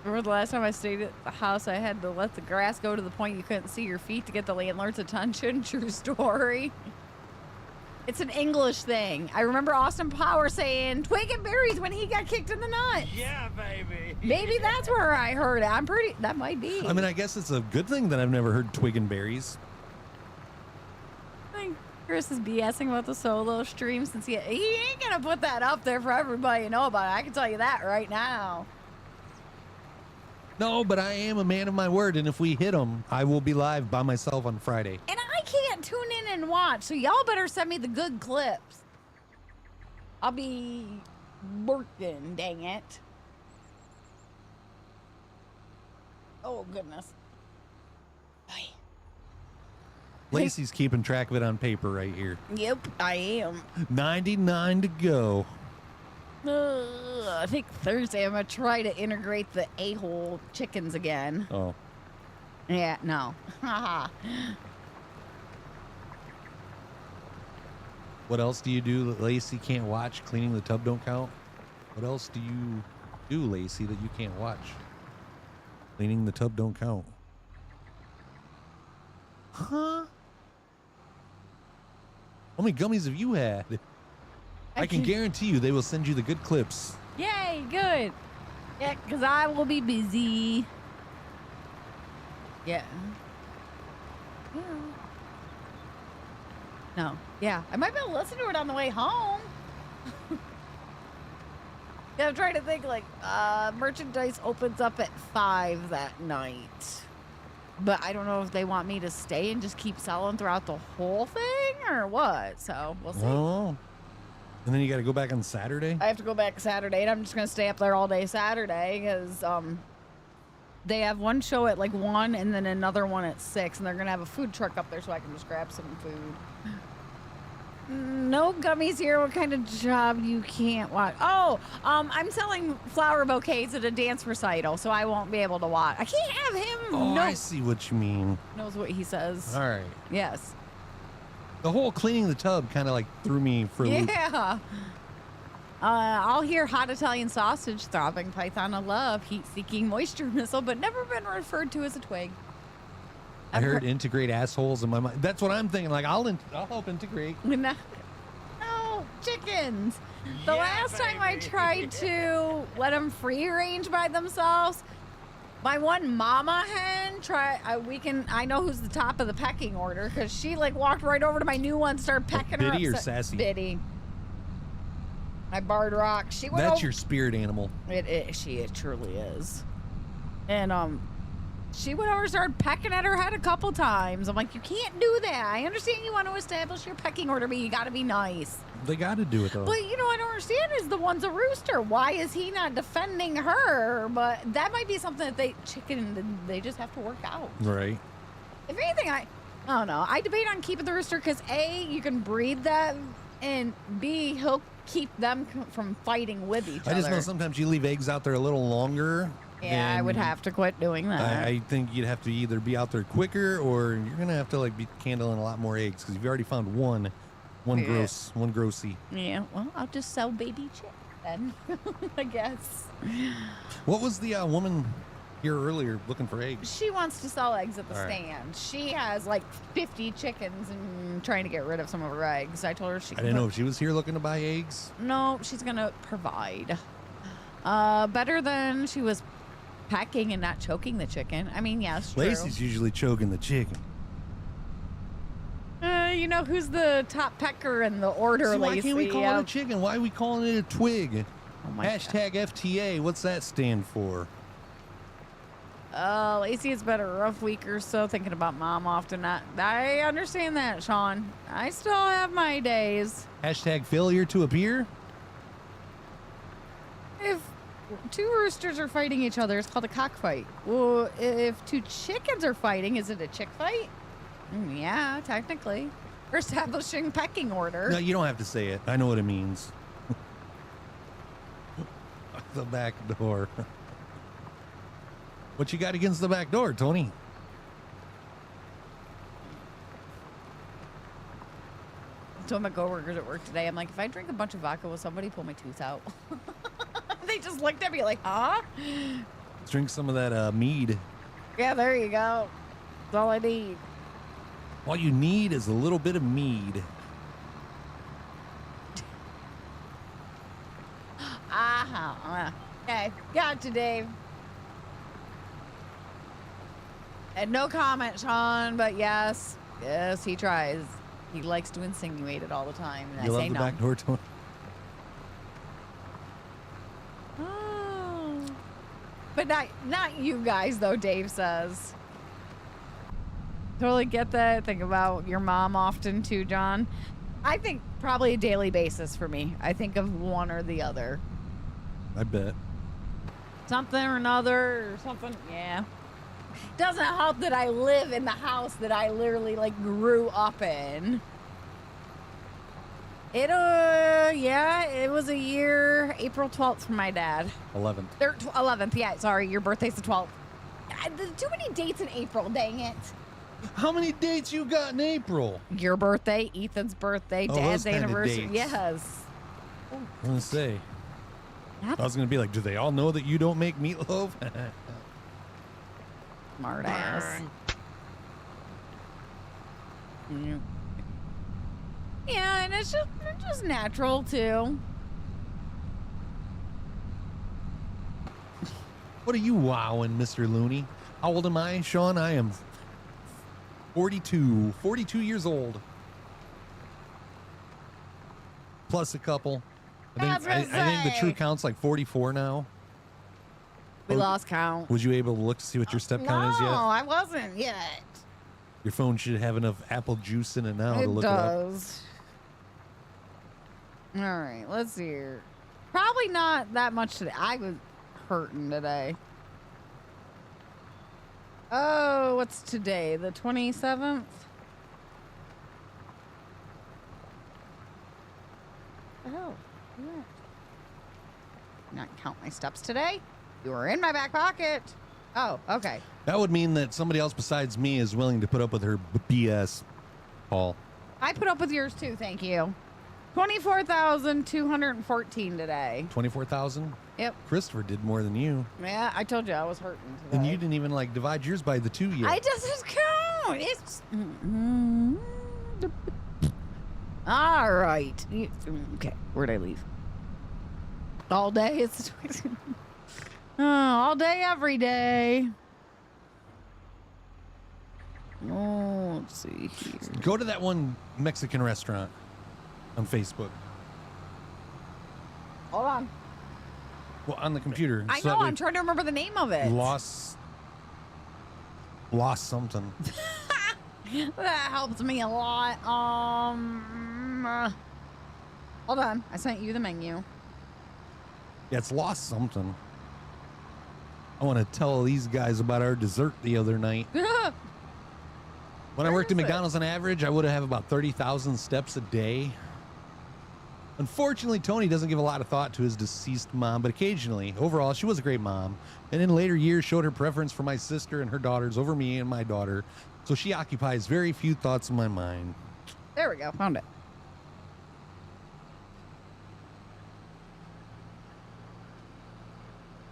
Remember the last time I stayed at the house, I had to let the grass go to the point you couldn't see your feet to get the landlord's attention? True story. It's an English thing. I remember Austin Power saying twig and berries when he got kicked in the nuts. Yeah, baby. Maybe that's where I heard it. That might be. I mean, I guess it's a good thing that I've never heard twig and berries. I think Chris is BSing about the solo stream since he ain't gonna put that up there for everybody to know about it. I can tell you that right now. No, but I am a man of my word, and if we hit them, I will be live by myself on Friday. And I can't tune in and watch, so y'all better send me the good clips. I'll be working, dang it. Oh, goodness. Ay. Lacey's keeping track of it on paper right here. Yep, I am. 99 to go. I think Thursday I'm going to try to integrate the a-hole chickens again. Oh. Yeah, no. Haha. What else do you do that Lacey can't watch? Cleaning the tub don't count? What else do you do, Lacey, that you can't watch? Cleaning the tub don't count. Huh? How many gummies have you had? I can guarantee you they will send you the good clips. Yay, good. Yeah, because I will be busy. Yeah. Yeah. No. Yeah. I might be able to listen to it on the way home. Yeah, I'm trying to think like merchandise opens up at 5 that night. But I don't know if they want me to stay and just keep selling throughout the whole thing or what. So we'll see. Oh. And then you got to go back on Saturday? I have to go back Saturday, and I'm just going to stay up there all day Saturday because they have one show at like 1 and then another one at 6, and they're going to have a food truck up there so I can just grab some food. No gummies here. What kind of job you can't watch? Oh, I'm selling flower bouquets at a dance recital, so I won't be able to watch. I can't have him. Oh, No, I see what you mean. knows what he says. All right. Yes. The whole cleaning the tub kind of like threw me for a loop. Yeah. I'll hear hot Italian sausage, throbbing python of love, heat-seeking moisture missile, but never been referred to as a twig. I heard integrate assholes in my mind. That's what I'm thinking. Like, I'll help integrate. No, chickens. The last time I tried to let them free range by themselves, my one mama hen I know who's the top of the pecking order because she like walked right over to my new one, started pecking her. Biddy or Sassy? Biddy. My barred rock. She went That's over. your spirit animal. It truly is. And she went over and started pecking at her head a couple times. I'm like, you can't do that. I understand you want to establish your pecking order, but you got to be nice. They got to do it, though. But, I don't understand is the one's a rooster. Why is he not defending her? But that might be something that they just have to work out. Right. If anything, I don't know. I debate on keeping the rooster because, A, you can breed them, and B, he'll keep them from fighting with each other. I just know sometimes you leave eggs out there a little longer. Yeah, I would have to quit doing that. I think you'd have to either be out there quicker or you're going to have to like be handling a lot more eggs because you've already found one grossy. Yeah, well, I'll just sell baby chick then, I guess. What was the woman here earlier looking for eggs? She wants to sell eggs at the All right. stand. She has like 50 chickens and trying to get rid of some of her eggs. I told her she I didn't know if she was here looking to buy eggs. No, she's going to provide. Better than she was pecking and not choking the chicken. I mean, yes, true. Lacey's usually choking the chicken. You know who's the top pecker in the order, See, why Lacey? can't we call it a chicken? Why are we calling it a twig? Oh my Hashtag FTA. What's that stand for? Lacey has been a rough week or so thinking about mom often. I understand that, Sean. I still have my days. Hashtag failure to appear? If two roosters are fighting each other, it's called a cockfight. Well, if two chickens are fighting, is it a chick fight? Yeah, technically. We're establishing pecking order. No, you don't have to say it. I know what it means. The back door. What you got against the back door, Tony? I told my coworkers at work today, I'm like, if I drink a bunch of vodka, will somebody pull my tooth out? They just looked at me like, huh? Let's drink some of that mead. Yeah, there you go. That's all I need. All you need is a little bit of mead. Okay, got you, Dave. And no comment, Sean, but yes, he tries. He likes to insinuate it all the time, and You I love say the no. back door, Tony? Oh. But not you guys, though, Dave says. Totally get that. Think about your mom often, too, John. I think probably a daily basis for me. I think of one or the other. I bet. Something or another or something. Yeah. Doesn't help that I live in the house that I literally like grew up in. It was a year, April 12th for my dad. 11th. 11th, yeah, sorry, your birthday's the 12th. Too many dates in April, dang it. How many dates you got in April? Your birthday, Ethan's birthday, Oh, Dad's those kinda anniversary. dates. Yes. I was going to say. Not I was going to be like, do they all know that you don't make meatloaf? smart ass. Yeah, and it's just natural too. What are you wowing, Mr. Looney? How old am I, Sean? I am 42 years old. Plus a couple. I think the true count's like 44 now. We lost count. Was you able to look to see what your step count is No, yet? I wasn't yet. Your phone should have enough apple juice in it now to It look it up. does. All right, let's see here. Probably not that much today. I was hurting today. Oh, what's today? The 27th? Oh, what? Not count my steps today. You were in my back pocket. Oh, okay. That would mean that somebody else besides me is willing to put up with her BS, Paul. I put up with yours too, thank you. 24,214 today. 24,000? Yep. Christopher did more than you. Yeah, I told you I was hurting today. And you didn't even like divide yours by the 2 yet. I doesn't count. It's all right. Okay, where'd I leave? All day. It's all day, every day. Oh, let's see here. Go to that one Mexican restaurant on Facebook. Hold on. Well, on the computer. I So know. that I'm trying to remember the name of it. Lost something. That helps me a lot. Hold on. I sent you the menu. Yeah, it's lost something. I want to tell these guys about our dessert the other night. When I Where worked at is it? McDonald's on average, I would have about 30,000 steps a day. Unfortunately, Tony doesn't give a lot of thought to his deceased mom, but occasionally, overall, she was a great mom. And in later years, showed her preference for my sister and her daughters over me and my daughter. So she occupies very few thoughts in my mind. There we go. Found it.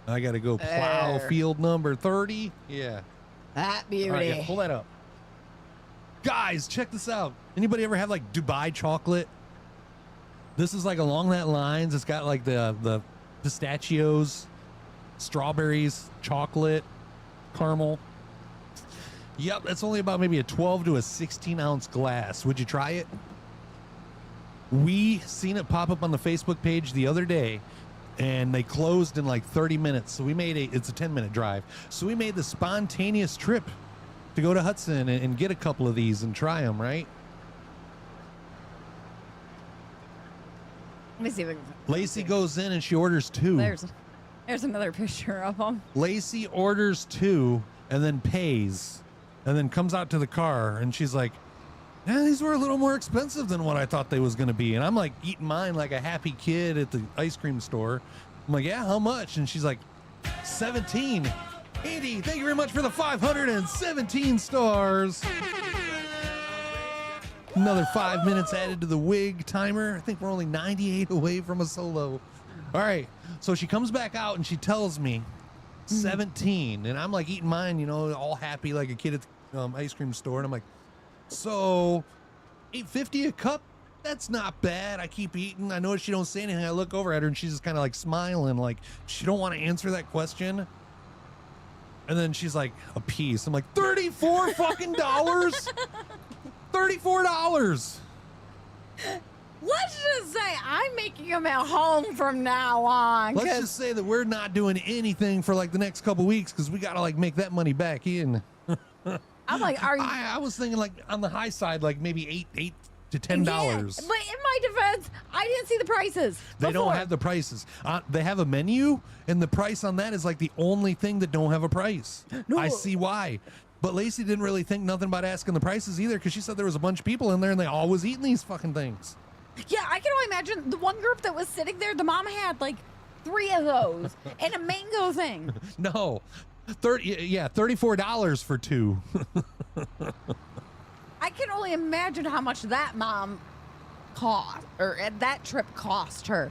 I got to go plow There. field number 30. Yeah. That All beauty. right, yeah, pull that up. Guys, check this out. Anybody ever have like Dubai chocolate? This is like along that lines. It's got like the pistachios, strawberries, chocolate, caramel. Yep, that's only about maybe a 12 to a 16 ounce glass. Would you try it? We seen it pop up on the Facebook page the other day, and they closed in like 30 minutes. So we made it's a 10-minute drive. So we made the spontaneous trip to go to Hudson and get a couple of these and try them, right? Let me see if I can. Lacey goes in and she orders 2. There's another picture of them. Lacey orders 2 and then pays and then comes out to the car and she's like, yeah, these were a little more expensive than what I thought they was going to be. And I'm like eating mine like a happy kid at the ice cream store. I'm like, yeah, how much? And she's like, 17. Andy, thank you very much for the 517 stars. Another 5 minutes added to the wig timer. I think we're only 98 away from a solo. All right. So she comes back out and she tells me 17. And I'm like eating mine, you know, all happy like a kid at the ice cream store. And I'm like, so $8.50 a cup? That's not bad. I keep eating. I notice she don't say anything. I look over at her and she's just kind of like smiling, like she don't want to answer that question. And then she's like, a piece. I'm like, 34 fucking dollars? $34. Let's just say I'm making them at home from now on. Let's 'cause just say that we're not doing anything for like the next couple weeks because we got to like make that money back in. I'm like, are you? I was thinking like on the high side, like maybe $8 to $10. Yeah, but in my defense, I didn't see the prices. They don't before. have the prices. They have a menu, and the price on that is like the only thing that don't have a price. No. I see why. But Lacey didn't really think nothing about asking the prices either because she said there was a bunch of people in there and they all was eating these fucking things. Yeah, I can only imagine the one group that was sitting there. The mom had like 3 of those and a mango thing. No. $34 for 2. I can only imagine how much that mom cost, or that trip cost her.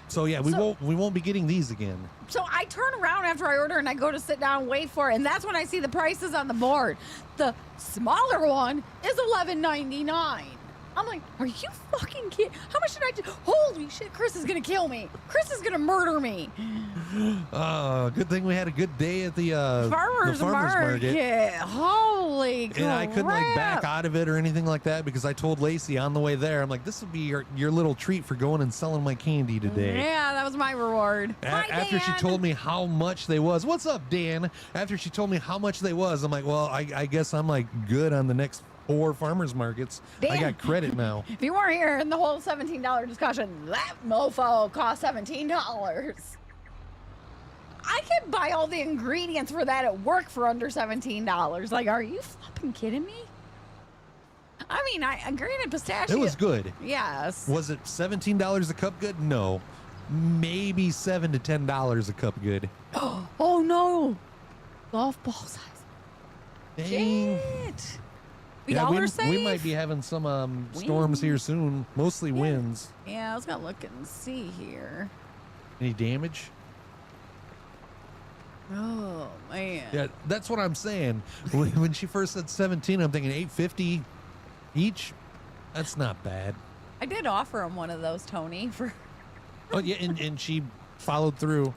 So yeah, we won't be getting these again. So I turn around after I order and I go to sit down and wait for it, and that's when I see the prices on the board. The smaller one is $11.99. I'm like, are you fucking kidding? How much did I do? Holy shit, Chris is gonna kill me. Chris is gonna murder me. Good thing we had a good day at the Farmer's market. Holy crap. And I couldn't like back out of it or anything like that because I told Lacey on the way there, I'm like, this will be your little treat for going and selling my candy today. Yeah, that was my reward. Hi, After she Dan. told me how much they was. What's up, Dan? After she told me how much they was, I'm like, well, I guess I'm like good on the next 4 farmers markets. I Dan. got credit now. If you weren't here in the whole $17 discussion, that mofo cost $17. I could buy all the ingredients for that at work for under $17. Like, are you flipping kidding me? I mean, granted pistachio. It was good. Yes. Was it $17 a cup good? No. Maybe $7 to $10 a cup good. Oh no. Golf ball size. Dang. Shit. Y'all we, are safe? we might be having some storms here soon, mostly winds. Yeah, I was going to look and see here. Any damage? Oh, man. Yeah, that's what I'm saying. When she first said 17, I'm thinking 850 each. That's not bad. I did offer him one of those, Tony, for... Oh, yeah, and she followed through.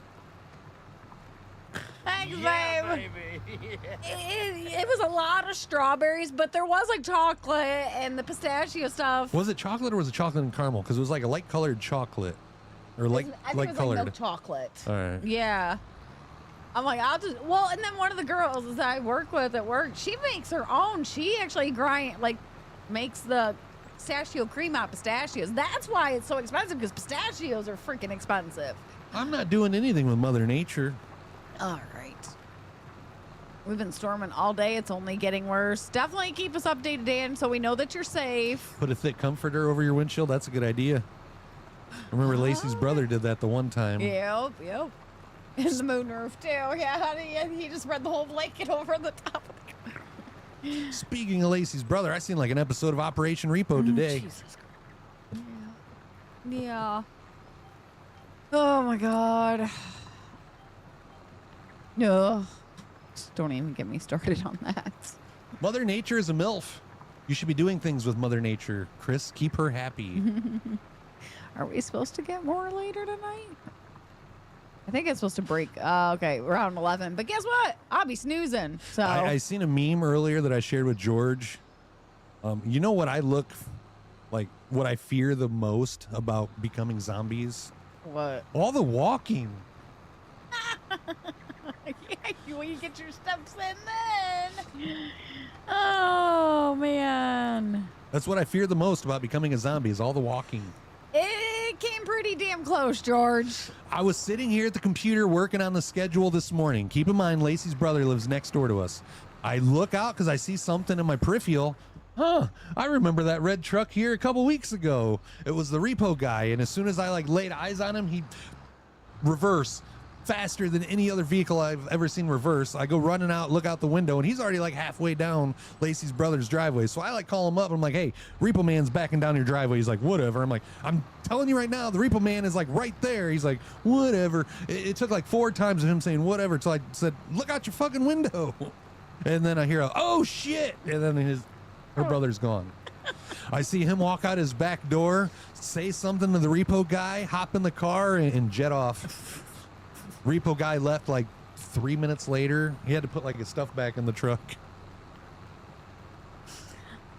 Thanks, babe. It was a lot of strawberries, but there was like chocolate and the pistachio stuff. Was it chocolate or was it chocolate and caramel? Because it was like a light colored chocolate. Or I think it light was colored. like milk chocolate. All right. Yeah. I'm like, I'll just, well, and then one of the girls that I work with at work, she makes her own. She actually makes the pistachio cream out of pistachios. That's why it's so expensive, because pistachios are freaking expensive. I'm not doing anything with Mother Nature. All right. We've been storming all day. It's only getting worse. Definitely keep us updated, Dan, so we know that you're safe. Put a thick comforter over your windshield. That's a good idea. I remember Lacey's brother did that the one time. Yep. In the moonroof, too. Yeah, he just spread the whole blanket over the top of the car. Speaking of Lacey's brother, I seen like an episode of Operation Repo today. Jesus Christ. Yeah. Oh, my God. No. Just don't even get me started on that. Mother Nature is a MILF. You should be doing things with Mother Nature, Chris. Keep her happy. Are we supposed to get more later tonight? I think it's supposed to break. Okay, around 11. But guess what? I'll be snoozing. So I seen a meme earlier that I shared with George. You know what what I fear the most about becoming zombies? what? All the walking. Yeah, when you get your steps in then. Oh, man. That's what I fear the most about becoming a zombie is all the walking. It came pretty damn close, George. I was sitting here at the computer working on the schedule this morning. Keep in mind, Lacey's brother lives next door to us. I look out because I see something in my peripheral. I remember that red truck here a couple weeks ago. It was the repo guy, and as soon as I laid eyes on him, he reverse faster than any other vehicle I've ever seen reverse. I go running out, look out the window, and he's already halfway down Lacey's brother's driveway. So I call him up. I'm like, hey, Repo Man's backing down your driveway. He's like, whatever. I'm like, I'm telling you right now, the Repo Man is right there. He's like, whatever. It took 4 times of him saying whatever till I said, look out your fucking window. And then I hear oh shit. And then her brother's gone. I see him walk out his back door, say something to the repo guy, hop in the car, and jet off. Repo guy left 3 minutes later. He had to put his stuff back in the truck.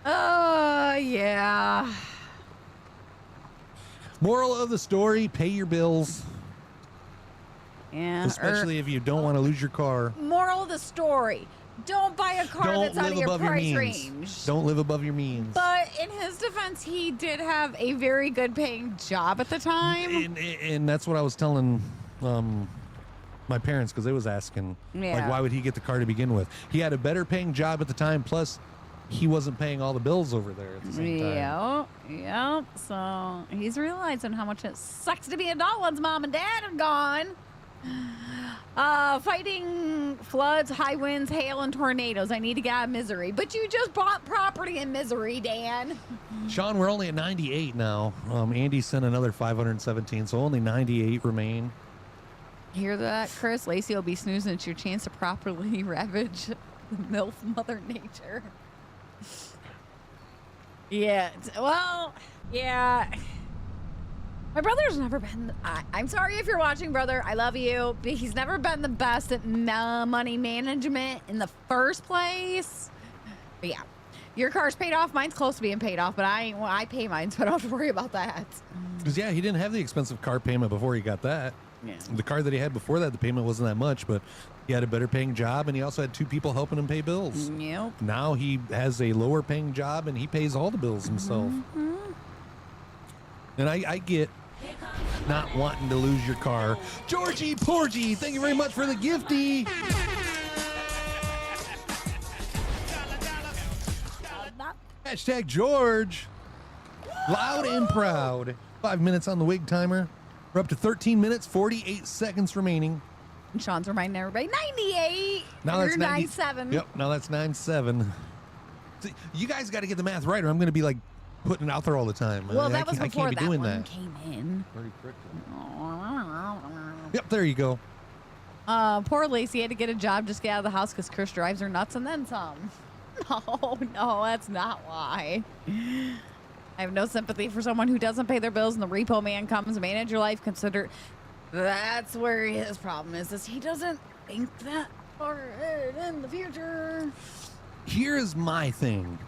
Yeah. Moral of the story, pay your bills. Yeah. Especially if you don't want to lose your car. Moral of the story. Don't buy a car Don't that's out live of your above your price means. range. Don't live above your means. But in his defense, he did have a very good paying job at the time. And that's what I was telling my parents, because they was asking, Yeah. why would he get the car to begin with? He had a better paying job at the time, plus he wasn't paying all the bills over there at the same time. Yeah. So he's realizing how much it sucks to be an adult once mom and dad are gone. Fighting floods, high winds, hail, and tornadoes. I need to get out of misery. But you just bought property in misery, Dan. Sean, we're only at 98 now. Andy sent another 517, so only 98 remain. Hear that, Chris? Lacey will be snoozing. It's your chance to properly ravage the MILF Mother Nature. Yeah. Well, yeah. My brother's never been. I'm sorry if you're watching, brother. I love you. But he's never been the best at money management in the first place. But yeah. Your car's paid off. Mine's close to being paid off, but I pay mine, so I don't have to worry about that. Because, yeah, he didn't have the expensive car payment before he got that. Yeah. The car that he had before that, the payment wasn't that much, but he had a better paying job, and he also had 2 people helping him pay bills. Yep. Now he has a lower paying job, and he pays all the bills himself. Mm-hmm. And I get not wanting to lose your car. Georgie Porgy, thank you very much for the gifty. Hashtag George. Loud and proud. 5 minutes on the wig timer. We're up to 13 minutes, 48 seconds remaining. And Sean's reminding everybody, 98. Now that's 97. Yep, now that's 97. See, you guys got to get the math right, or I'm going to be like putting it out there all the time. Well, that was I before can't be that doing one that. came in. Yep, there you go. Poor Lacey had to get a job just to get out of the house because Chris drives her nuts and then some. No, that's not why. I have no sympathy for someone who doesn't pay their bills and the repo man comes to manage your life. Consider that's where his problem is he doesn't think that far ahead in the future. Here's my thing.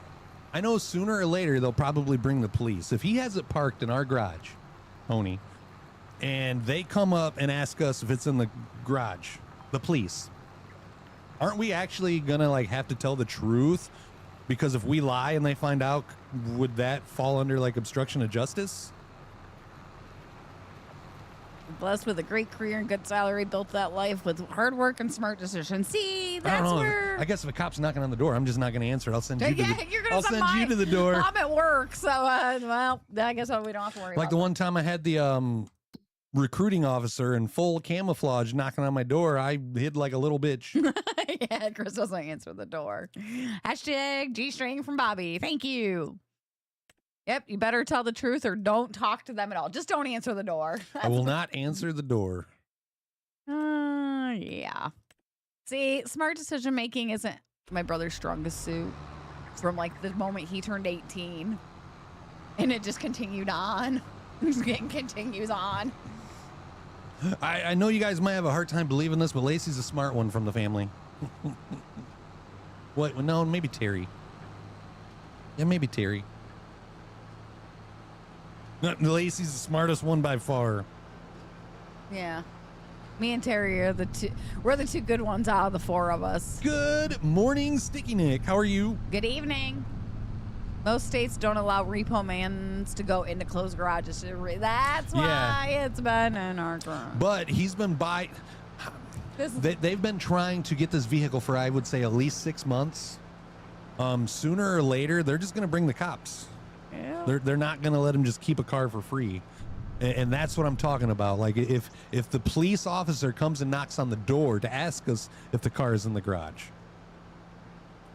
I know sooner or later they'll probably bring the police. If he has it parked in our garage, Tony, and they come up and ask us if it's in the garage, the police, aren't we actually gonna like have to tell the truth? Because if we lie and they find out, would that fall under like obstruction of justice? Blessed with a great career and good salary, built that life with hard work and smart decisions. See, I that's don't know. where. I guess if a cop's knocking on the door, I'm just not going to answer it. I'll send you to the, You're gonna I'll send you to the door. I'm at work, so well, I guess we don't have to worry. Like about the one time I had the recruiting officer in full camouflage knocking on my door, I hid like a little bitch. Yeah, Chris doesn't answer the door. Hashtag G-string from Bobby. Thank you. Yep, you better tell the truth or don't talk to them at all. Just don't answer the door. I will not answer the door. Yeah. See, smart decision making isn't my brother's strongest suit from like the moment he turned 18. And it just continued on. It continues on. I know you guys might have a hard time believing this, but Lacey's a smart one from the family. What? No, maybe Terry. Yeah, maybe Terry. No, Lacey's the smartest one by far. Yeah. Me and Terry are we're the two good ones out of the four of us. Good morning, Sticky Nick. How are you? Good evening. Most states don't allow repo mans to go into closed garages. That's why it's been in our garage. But he's been they've been trying to get this vehicle for, I would say, at least 6 months. Sooner or later, they're just going to bring the cops. Yeah. They're not going to let him just keep a car for free. And that's what I'm talking about. Like if the police officer comes and knocks on the door to ask us if the car is in the garage.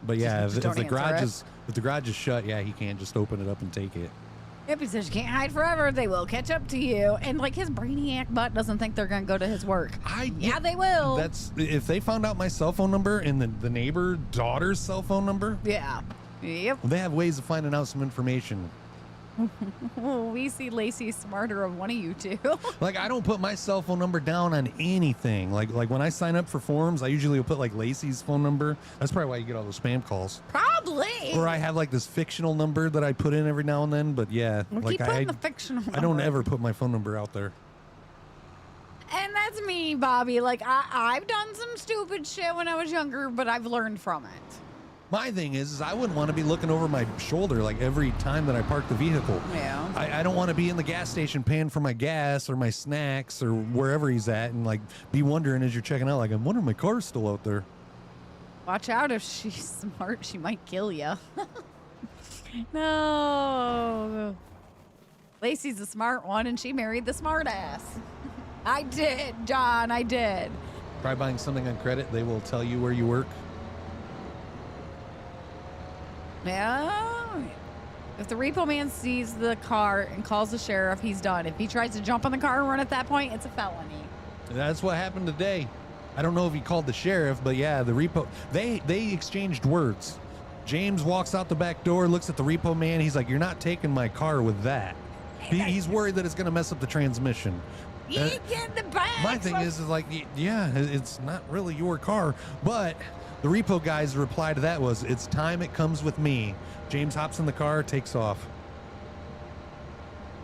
But yeah, if the garage is shut, yeah, he can't just open it up and take it. Yep, he says you can't hide forever. They will catch up to you. And like his brainiac butt doesn't think they're going to go to his work. Yeah, they will. That's if they found out my cell phone number and the neighbor daughter's cell phone number. Yeah. Yep. They have ways of finding out some information. We see Lacey smarter of one of you two. Like I don't put my cell phone number down on anything. Like when I sign up for forums, I usually will put like Lacey's phone number. That's probably why you get all those spam calls. Probably. Or I have like this fictional number that I put in every now and then. But yeah, keep putting the fictional number. I don't ever put my phone number out there. And that's me, Bobby. Like I've done some stupid shit when I was younger, but I've learned from it. My thing is I wouldn't want to be looking over my shoulder like every time that I park the vehicle. Yeah. I don't want to be in the gas station paying for my gas or my snacks or wherever he's at and like be wondering as you're checking out, like, I'm wondering my car's still out there. Watch out, if she's smart, she might kill you. No. Lacey's the smart one and she married the smart ass. I did, John, I did. Try buying something on credit. They will tell you where you work. Yeah. If the repo man sees the car and calls the sheriff, he's done. If he tries to jump on the car and run at that point, it's a felony. That's what happened today. I don't know if he called the sheriff, but yeah, the repo, they exchanged words. James walks out the back door, looks at the repo man. He's like, you're not taking my car with that. He's worried that it's going to mess up the transmission. You get the back. My thing is like, yeah, it's not really your car, but the repo guy's reply to that was, it's time it comes with me. James hops in the car, takes off.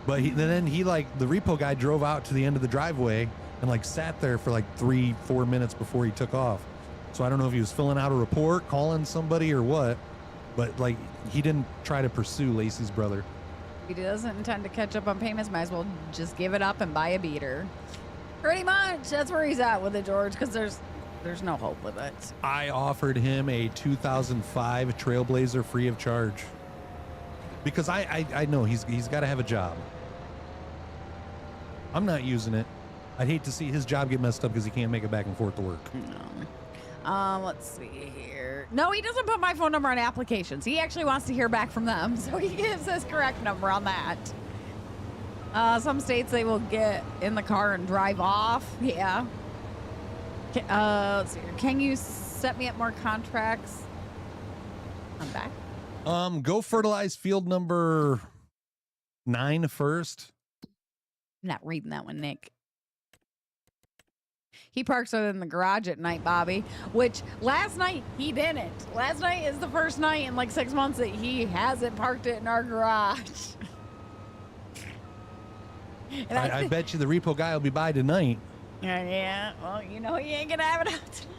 But then the repo guy drove out to the end of the driveway and like sat there for like 3-4 minutes before he took off. So I don't know if he was filling out a report, calling somebody or what, but like he didn't try to pursue Lacey's brother. If he doesn't intend to catch up on payments, might as well just give it up and buy a beater. Pretty much. That's where he's at with it, George, because there's no hope with it. I offered him a 2005 Trailblazer free of charge because I know he's got to have a job. I'm not using it. I'd hate to see his job get messed up because he can't make it back and forth to work. No. Let's see here. No, he doesn't put my phone number on applications. He actually wants to hear back from them, so he gives his correct number on that. Some states they will get in the car and drive off. Yeah. Let's see here. Can you set me up more contracts? I'm back. Go fertilize field number 9 first. I'm not reading that one, Nick. He parks it in the garage at night, Bobby, which last night he didn't. Last night is the first night in like 6 months that he hasn't parked it in our garage. And I bet you the repo guy will be by tonight. Yeah, well, you know he ain't gonna have it out tonight.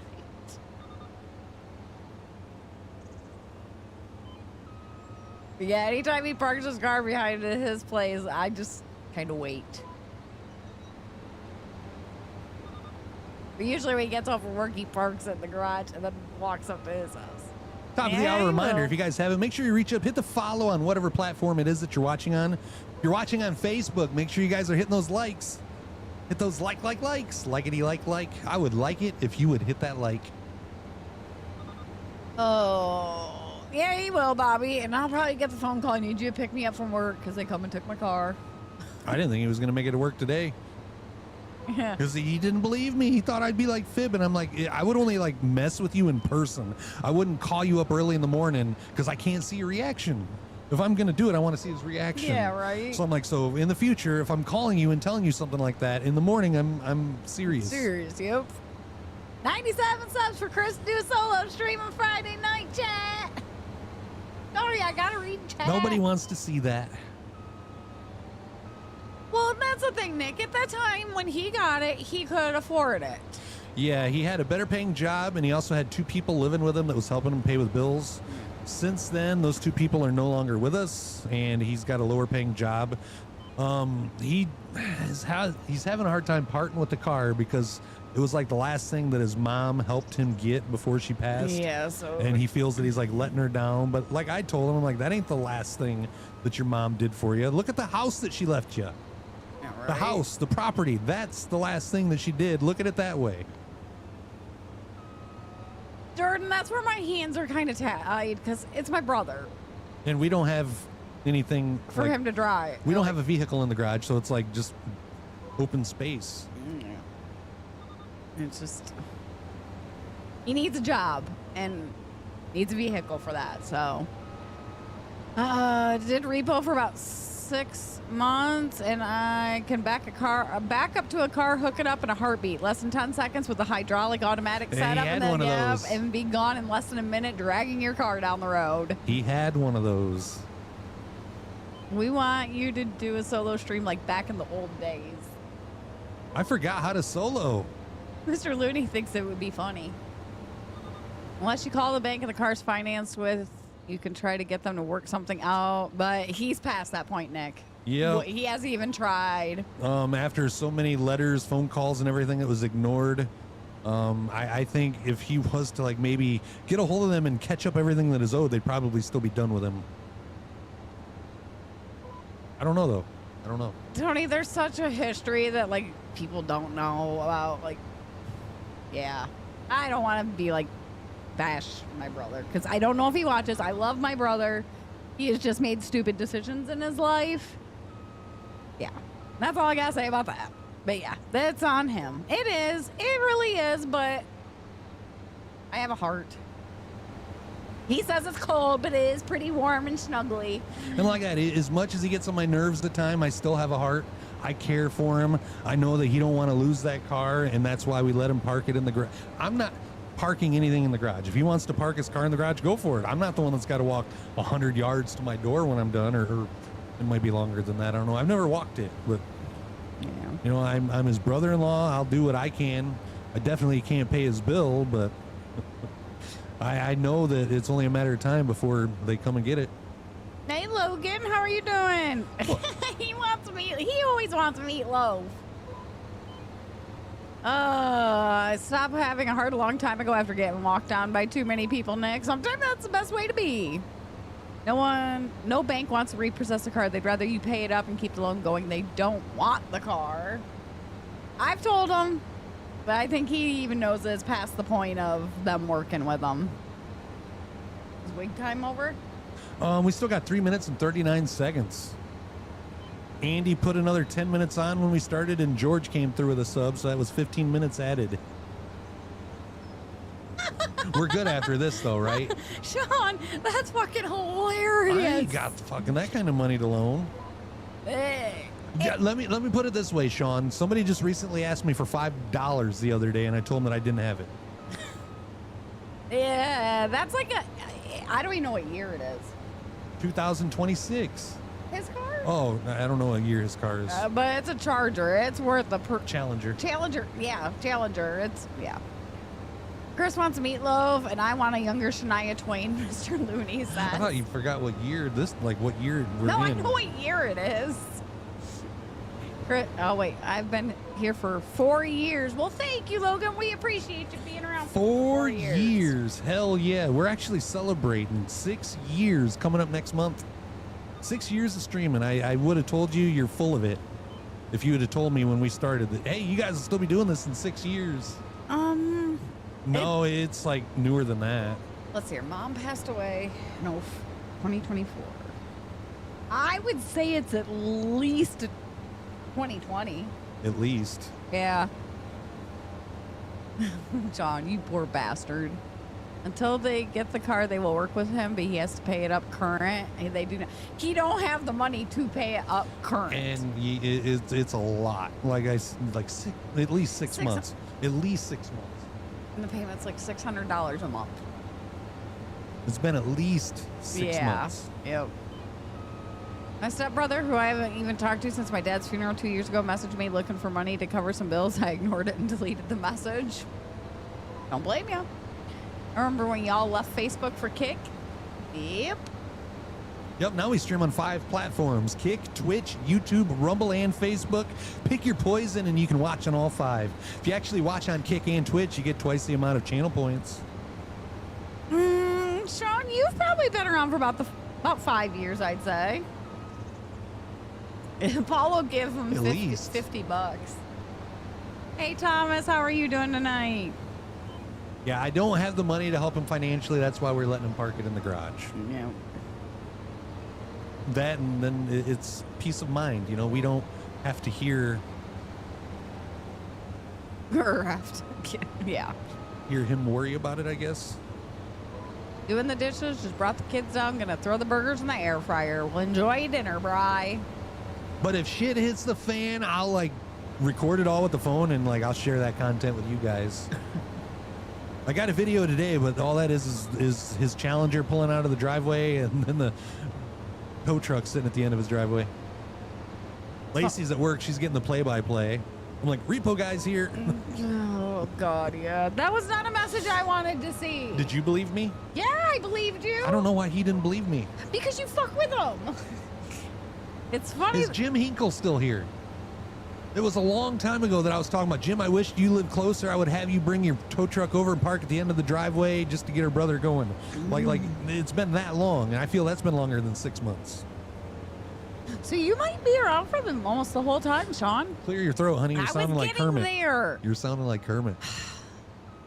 But yeah, anytime he parks his car behind his place, I just kind of wait. But usually when he gets off of work, he parks at the garage and then walks up to his house. Top of the hour reminder, if you guys haven't, make sure you reach up, hit the follow on whatever platform it is that you're watching on. If you're watching on Facebook, make sure you guys are hitting those likes. Hit those likes. Likety like. I would like it if you would hit that like. Oh, yeah, he will, Bobby. And I'll probably get the phone call. I need you to pick me up from work because they come and took my car. I didn't think he was going to make it to work today. Yeah. Because he didn't believe me. He thought I'd be like fibbing. I'm like, I would only like mess with you in person. I wouldn't call you up early in the morning because I can't see your reaction. If I'm going to do it, I want to see his reaction. Yeah, right. So I'm like, so in the future, if I'm calling you and telling you something like that, in the morning, I'm serious. Serious, yep. 97 subs for Chris to do a solo stream on Friday night, chat. Sorry, I got to read chat. Nobody wants to see that. Well, that's the thing, Nick. At that time when he got it, he could afford it. Yeah, he had a better paying job, and he also had 2 people living with him that was helping him pay with bills. Since then, those 2 people are no longer with us, and he's got a lower paying job. He's having a hard time parting with the car because it was like the last thing that his mom helped him get before she passed. Yeah, so. And he feels that he's like letting her down. But like I told him, I'm like, that ain't the last thing that your mom did for you. Look at the house that she left you. Yeah, right. The house, the property, that's the last thing that she did. Look at it that way. Jordan, that's where my hands are kind of tied because it's my brother. And we don't have anything For like, him to drive. we don't have a vehicle in the garage, so it's like just open space. It's just, he needs a job and needs a vehicle for that. So, did repo for about 6 months, and I can back up to a car, hook it up in a heartbeat, less than 10 seconds with a hydraulic automatic And he setup, had and one of then those. and be gone in less than a minute, dragging your car down the road. He had one of those. We want you to do a solo stream like back in the old days. I forgot how to solo. Mr. Looney thinks it would be funny. Unless you call the bank and the car's financed with, you can try to get them to work something out. But he's past that point, Nick. Yeah. He hasn't even tried. After so many letters, phone calls, and everything that was ignored, I think if he was to like maybe get a hold of them and catch up everything that is owed, they'd probably still be done with him. I don't know though. I don't know. Tony, there's such a history that like people don't know about. Like, yeah, I don't want to be like bash my brother because I don't know if he watches. I love my brother. He has just made stupid decisions in his life. Yeah, that's all I gotta say about that. But yeah, that's on him. It is. It really is. But I have a heart. He says it's cold, but it is pretty warm and snuggly. And like that, as much as he gets on my nerves at the time, I still have a heart. I care for him. I know that he don't want to lose that car, and that's why we let him park it in the garage. I'm not parking anything in the garage. If he wants to park his car in the garage, go for it. I'm not the one that's got to walk 100 yards to my door when I'm done, or it might be longer than that. I don't know. I've never walked it, but Yeah. you know, I'm his brother-in-law. I'll do what I can. I definitely can't pay his bill, but I know that it's only a matter of time before they come and get it. Hey Logan, how are you doing? He always wants meatloaf. I stopped having a heart a long time ago after getting walked on by too many people, Nick. Sometimes that's the best way to be. No bank wants to repossess the car. They'd rather you pay it up and keep the loan going. They don't want the car. I've told them But I think he even knows it's past the point of them working with him. Is wig time over? We still got 3 minutes and 39 seconds. Andy put another 10 minutes on when we started, and George came through with a sub, so that was 15 minutes added. We're good after this, though, right? Sean, that's fucking hilarious. I ain't got fucking that kind of money to loan. Hey. Yeah, let me put it this way, Sean. Somebody just recently asked me for $5 the other day, and I told them that I didn't have it. Yeah, that's like I don't even know what year it is. 2026. His car? Oh, I don't know what year his car is. But it's a Charger. It's worth the Challenger. Challenger. Yeah, Challenger. It's, yeah. Chris wants meatloaf, and I want a younger Shania Twain, Mr. Looney says. I thought you forgot what year what year we're No, in. I know what year it is. Chris, oh, wait. I've been here for 4 years. Well, thank you, Logan. We appreciate you being around for 4 years. Hell yeah. We're actually celebrating 6 years coming up next month. 6 years of streaming. I would have told you you're full of it if you would have told me when we started that, hey, you guys will still be doing this in 6 years. No, it's like newer than that. Let's see. Her mom passed away. No, 2024. I would say it's at least 2020. At least. Yeah. John, you poor bastard. Until they get the car, they will work with him, but he has to pay it up current. And they do not. He don't have the money to pay it up current. And it's a lot. Like at least 6 months. At least 6 months. And the payment's like $600 a month. It's been at least 6 months. Yep. My stepbrother, who I haven't even talked to since my dad's funeral 2 years ago, messaged me looking for money to cover some bills. I ignored it and deleted the message. Don't blame you. I remember when y'all left Facebook for Kick? Yep. Yep, now we stream on 5 platforms: Kick, Twitch, YouTube, Rumble, and Facebook. Pick your poison and you can watch on all 5. If you actually watch on Kick and Twitch, you get twice the amount of channel points. Sean, you've probably been around for about 5 years, I'd say. Paul will give him At least. $50. Hey, Thomas, how are you doing tonight? Yeah, I don't have the money to help him financially. That's why we're letting him park it in the garage. No. That, and then it's peace of mind. You know, we don't have to hear Yeah. hear him worry about it, I guess. Doing the dishes, just brought the kids down, gonna throw the burgers in the air fryer. We'll enjoy dinner, Bri. But if shit hits the fan, I'll like record it all with the phone and like I'll share that content with you guys. I got a video today, but all that is his Challenger pulling out of the driveway and then the tow truck sitting at the end of his driveway. Lacey's at work. She's getting the play-by-play. I'm like, repo guy's here. Oh, God, yeah. That was not a message I wanted to see. Did you believe me? Yeah, I believed you. I don't know why he didn't believe me. Because you fuck with him. It's funny. Is Jim Hinkle still here? It was a long time ago that I was talking about, Jim, I wish you lived closer. I would have you bring your tow truck over and park at the end of the driveway just to get her brother going. Like it's been that long, and I feel that's been longer than 6 months. So you might be around for them almost the whole time, Sean. Clear your throat, honey. You're I sounding was like getting Kermit. there. You're sounding like Kermit.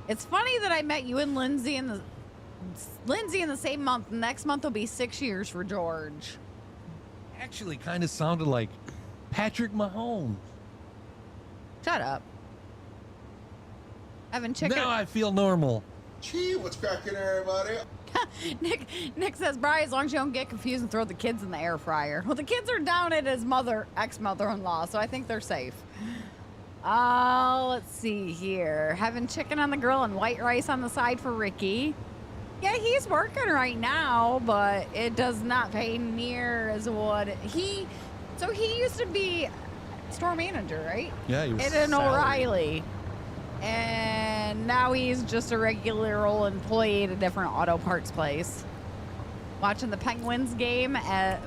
It's funny that I met you and Lindsay in the same month. Next month will be 6 years for George. Actually kind of sounded like Patrick Mahomes. Shut up. Having chicken. Now I feel normal. Gee, what's cracking, everybody? Nick says, Bri, as long as you don't get confused and throw the kids in the air fryer. Well, the kids are down at his ex-mother-in-law, so I think they're safe. Let's see here. Having chicken on the grill and white rice on the side for Ricky. Yeah, he's working right now, but it does not pay near as what he used to be store manager, right? Yeah, he was in an salaried. O'Reilly. And now he's just a regular old employee at a different auto parts place. Watching the Penguins game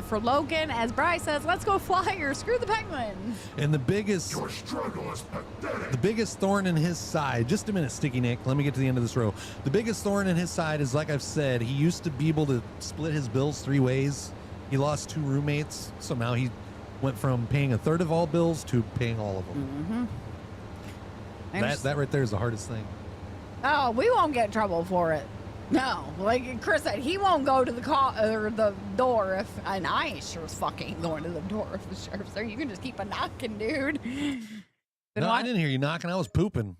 for Logan, as Bri says, let's go Flyers, screw the Penguins. And the biggest Your struggle is pathetic. The biggest thorn in his side, just a minute, Sticky Nick, let me get to the end of this row. The biggest thorn in his side is, like I've said, he used to be able to split his bills 3 ways. He lost 2 roommates, so now he went from paying a third of all bills to paying all of them. That right there is the hardest thing. Oh, we won't get in trouble for it. No, like Chris said, he won't go to the call or the door if, and I sure as fuck ain't going to the door if the sheriff's there. You can just keep a knocking, dude. No, I didn't hear you knocking. I was pooping.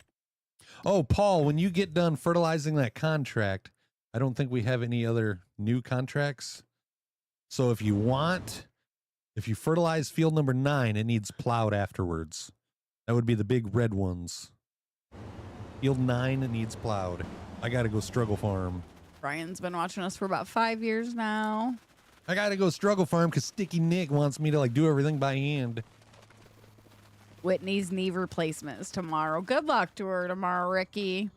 Oh, Paul, when you get done fertilizing that contract, I don't think we have any other new contracts. So if you fertilize field number 9, it needs plowed afterwards. That would be the big red ones. Field 9, it needs plowed. I got to go struggle farm. Brian's been watching us for about 5 years now. I got to go struggle farm because Sticky Nick wants me to like do everything by hand. Whitney's knee replacement is tomorrow. Good luck to her tomorrow, Ricky.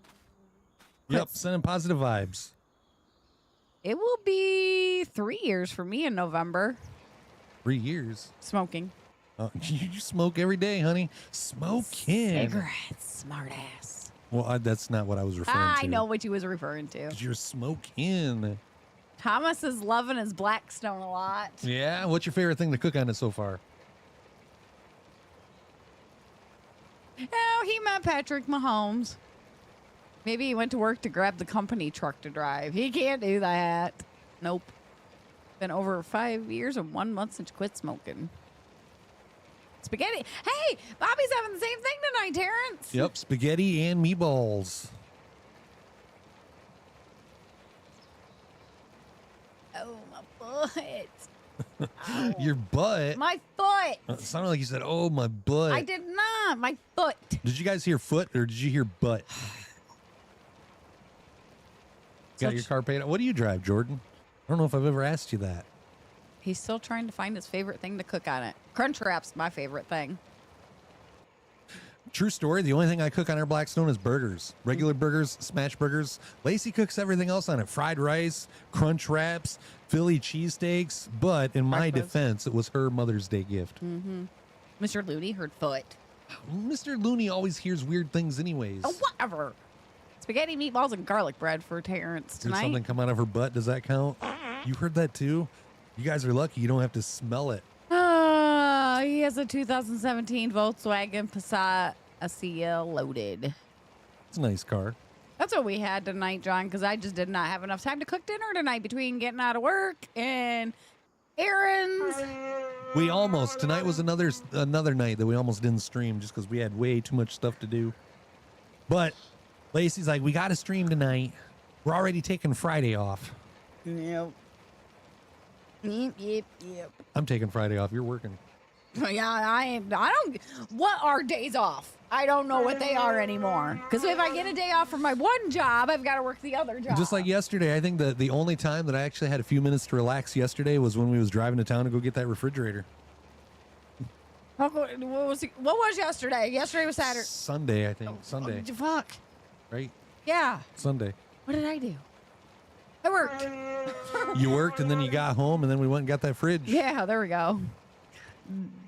Yep, sending positive vibes. It will be 3 years for me in November. 3 years. Smoking. You smoke every day, honey. Smoking. Cigarettes, smart ass. Well, that's not what I was referring to. I know what you was referring to. 'Cause you're smoking. Thomas is loving his Blackstone a lot. Yeah? What's your favorite thing to cook on it so far? Oh, he met Patrick Mahomes. Maybe he went to work to grab the company truck to drive. He can't do that. Nope. Been over 5 years and 1 month since he quit smoking. Spaghetti. Hey, Bobby's having the same thing tonight, Terrence. Yep, spaghetti and meatballs. Oh, my butt. Ow. Your butt? My foot. It sounded like you said, oh, my butt. I did not. My foot. Did you guys hear foot or did you hear butt? Got your car paid out? What do you drive, Jordan? I don't know if I've ever asked you that. He's still trying to find his favorite thing to cook on it. Crunch Wrap's my favorite thing. True story. The only thing I cook on our Blackstone is burgers. Regular burgers, smash burgers. Lacey cooks everything else on it. Fried rice, Crunch Wraps, Philly cheesesteaks. But in my defense, it was her Mother's Day gift. Mm-hmm. Mr. Looney heard foot. Mr. Looney always hears weird things anyways. Oh, whatever. Spaghetti, meatballs, and garlic bread for Terrence Did tonight. something come out of her butt? Does that count? You heard that too? You guys are lucky you don't have to smell it. He has a 2017 Volkswagen Passat SEL loaded. It's a nice car. That's what we had tonight, John, because I just did not have enough time to cook dinner tonight between getting out of work and errands. We almost, tonight was another night that we almost didn't stream just because we had way too much stuff to do. But Lacey's like, we got to stream tonight. We're already taking Friday off. Yep. Yep. I'm taking Friday off. You're working. Yeah, I don't. What are days off? I don't know what they are anymore. Because if I get a day off from my one job, I've got to work the other job. Just like yesterday, I think the only time that I actually had a few minutes to relax yesterday was when we was driving to town to go get that refrigerator. What was yesterday? Yesterday was Saturday. Sunday, I think. Sunday. Oh, fuck. Right? Yeah. Sunday. What did I do? I worked. You worked and then you got home and then we went and got that fridge. Yeah, there we go.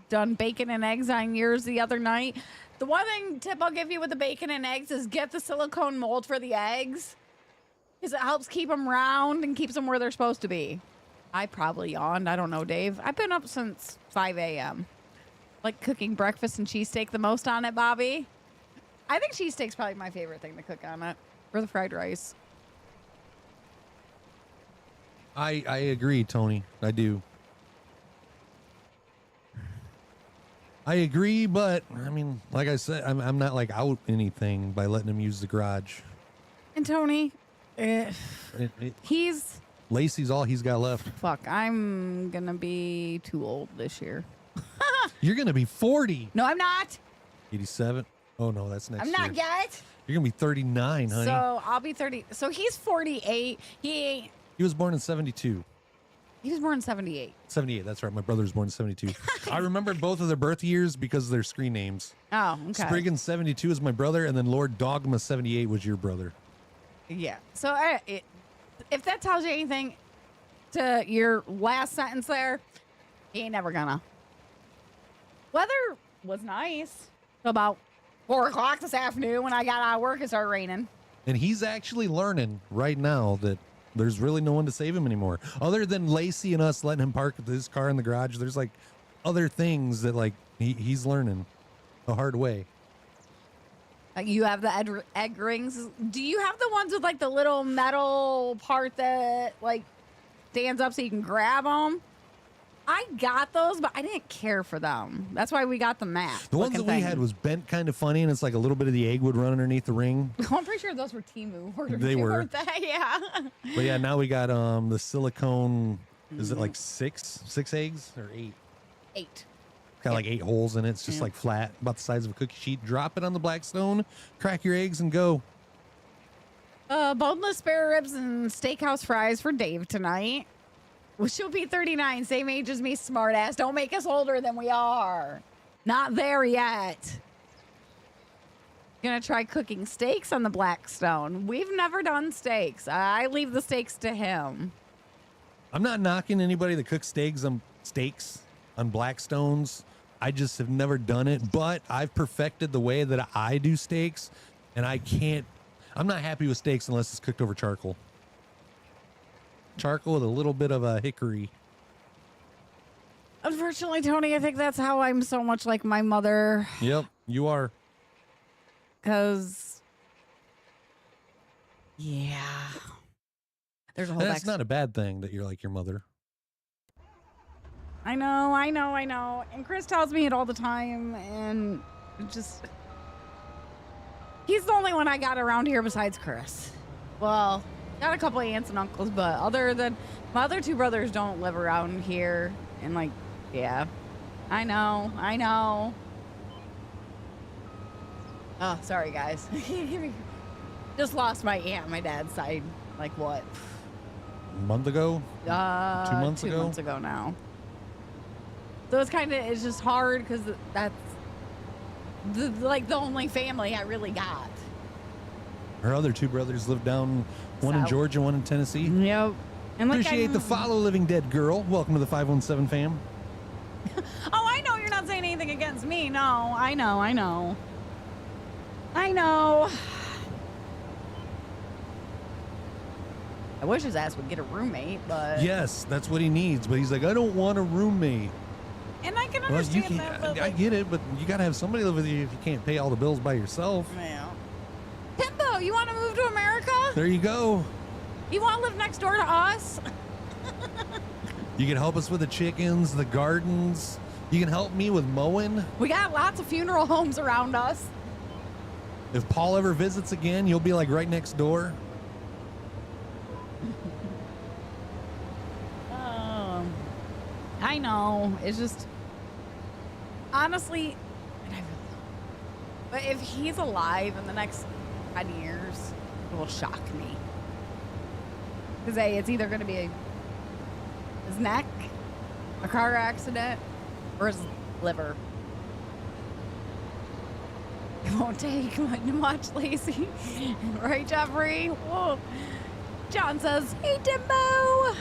Done bacon and eggs on yours the other night. The one tip I'll give you with the bacon and eggs is get the silicone mold for the eggs, because it helps keep them round and keeps them where they're supposed to be. I probably yawned. I don't know, Dave. I've been up since 5 a.m. Like cooking breakfast and cheesesteak the most on it, Bobby. I think cheesesteak's probably my favorite thing to cook on it, or the fried rice. I agree, Tony. I do. I agree, but I mean, like I said, I'm not like out anything by letting him use the garage. And Tony, he's Lacey's all he's got left. fuck. I'm gonna be too old this year. You're gonna be 40. No, I'm not. 87. Oh no, that's next I'm year. not yet. You're gonna be 39, honey. So I'll be 30. So he's 48. He was born in 72. was born in 78. 78, that's right. My brother was born in 72. I remembered both of their birth years because of their screen names. Oh, okay. Spriggan 72 is my brother, and then Lord Dogma 78 was your brother. Yeah. So if that tells you anything to your last sentence there, he ain't never gonna. Weather was nice till about 4 o'clock this afternoon when I got out of work. It started raining. And he's actually learning right now that there's really no one to save him anymore. Other than Lacey and us letting him park his car in the garage, there's like other things that like he's learning the hard way. You have the egg rings. Do you have the ones with like the little metal part that like stands up so you can grab them? I got those, but I didn't care for them. That's why we got the mat. The ones that we had was bent kind of funny, and it's like a little bit of the egg would run underneath the ring. I'm pretty sure those were Temu. They were. Weren't they? Yeah. But yeah, now we got the silicone. Is it like six eggs or 8? 8. Got like 8 holes in it. It's just like flat, about the size of a cookie sheet. Drop it on the Blackstone, crack your eggs, and go. Boneless spare ribs and steakhouse fries for Dave tonight. Well, she'll be 39, same age as me, smartass. Don't make us older than we are. Not there yet. Gonna try cooking steaks on the Blackstone. We've never done steaks. I leave the steaks to him. I'm not knocking anybody that cooks steaks on Blackstones. I just have never done it, but I've perfected the way that I do steaks, and I'm not happy with steaks unless it's cooked over charcoal. Charcoal with a little bit of a hickory. Unfortunately, Tony, I think that's how I'm so much like my mother. Yep, you are. Because, yeah. There's a whole That's not a bad thing that you're like your mother. I know. And Chris tells me it all the time, and just... He's the only one I got around here besides Chris. Well... Got a couple of aunts and uncles, but other than my other 2 brothers don't live around here. And like, yeah, I know. Oh, sorry guys. Just lost my aunt on my dad's side. Like what? A month ago? 2 months ago? 2 months ago now. So it's just hard because that's the only family I really got. Her other 2 brothers live down, one in Georgia, one in Tennessee. Yep. And Appreciate the follow, Living Dead Girl. Welcome to the 517 fam. Oh, I know you're not saying anything against me. No, I know. I wish his ass would get a roommate, but... Yes, that's what he needs. But he's like, I don't want a roommate. And I can Well, understand that, but... I get it, but you got to have somebody live with you if you can't pay all the bills by yourself. Yeah. Timbo, you want to move to America? There you go. You want to live next door to us? You can help us with the chickens, the gardens. You can help me with mowing. We got lots of funeral homes around us. If Paul ever visits again, you'll be like right next door. I know. It's just... Honestly... But if he's alive in the next 10 years, it will shock me. Because it's either going to be his neck, a car accident, or his liver. It won't take much, Lacey. Right, Jeffrey? Whoa. John says, hey, Timbo.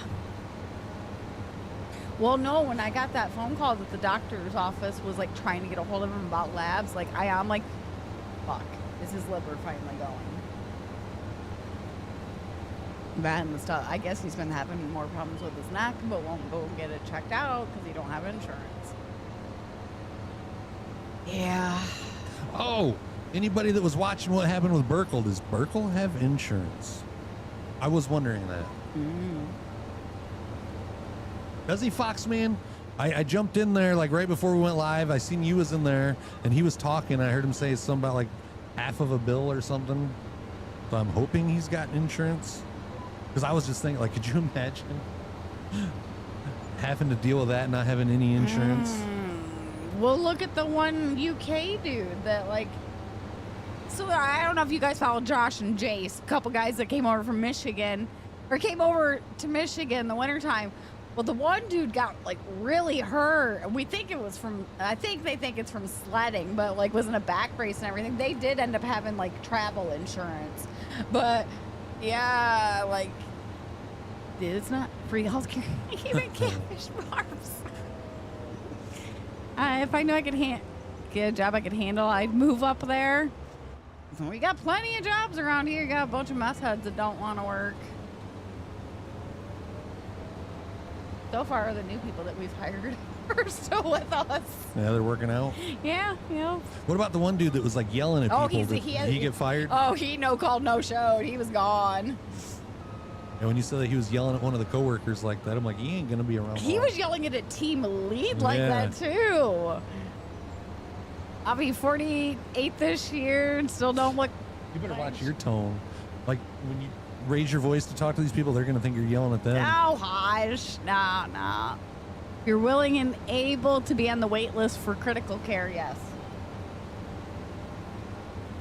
Well, no, when I got that phone call that the doctor's office was like trying to get a hold of him about labs, like I'm like, fuck, is his liver finally going? That and the stuff. I guess he's been having more problems with his neck, but won't go get it checked out because he don't have insurance. Yeah. Oh, anybody that was watching what happened with Burkle, does Burkle have insurance? I was wondering that. Does he, Foxman? I jumped in there like right before we went live. I seen you was in there and he was talking. I heard him say something about like half of a bill or something. So I'm hoping he's got insurance. Because I was just thinking, like, could you imagine having to deal with that and not having any insurance? Well, look at the one UK dude that like... So I don't know if you guys follow Josh and Jace, a couple guys that came over from Michigan, or came over to Michigan in the wintertime. Well, the one dude got like really hurt. We think it was from, I think they think it's from sledding, but like was in a back brace and everything. They did end up having like travel insurance. But yeah, like, dude, it's not free healthcare. Even Catfish Farms. If I knew I could get a job I could handle, I'd move up there. We got plenty of jobs around here. Got a bunch of meth heads that don't want to work. So far, the new people that we've hired. are still with us. Yeah, they're working out. Yeah, yeah. What about the one dude that was like yelling at Oh, people? Did he get fired? Oh, he no called, no showed. He was gone. And when you said that he was yelling at one of the coworkers like that, I'm like, he ain't gonna be around. He long. was yelling at a team lead like Yeah. that too. I'll be 48 this year and still don't look. You better watch your tone. Like when you raise your voice to talk to these people, they're gonna think you're yelling at them. Oh, hush. Nah. You're willing and able to be on the wait list for critical care, yes.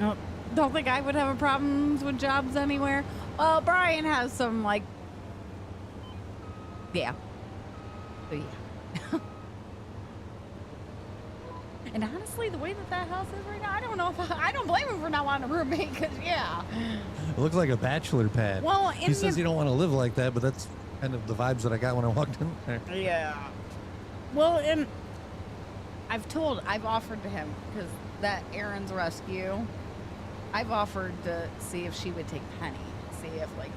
No, don't think I would have a problems with jobs anywhere. Well, Brian has some, like, yeah. So, yeah. And honestly, the way that house is right now, I don't know if I don't blame him for not wanting a roommate, because, yeah. It looks like a bachelor pad. Well, he says he don't want to live like that, but that's kind of the vibes that I got when I walked in there. Yeah. Well, and I've offered to him, because that Aaron's rescue, I've offered to see if she would take Penny, see if, like,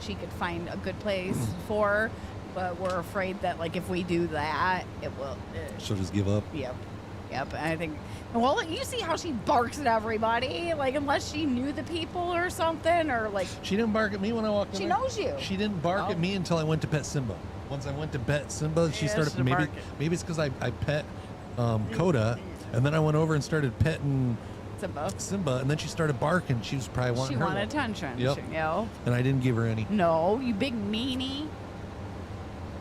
she could find a good place for her, but we're afraid that, like, if we do that, it will. She'll just give up. Yep. And I think, well, you see how she barks at everybody, like, unless she knew the people or something, or, like. She didn't bark at me when I walked in She there. knows you. She didn't bark at me until I went to pet Simba. Once I went to pet Simba, she Yeah, started, she'll maybe bark. maybe it's because I pet Coda, and then I went over and started petting Simba, and then she started barking. She was probably wanting She her wanted one. attention. Yep. You know? And I didn't give her any. No, you big meanie.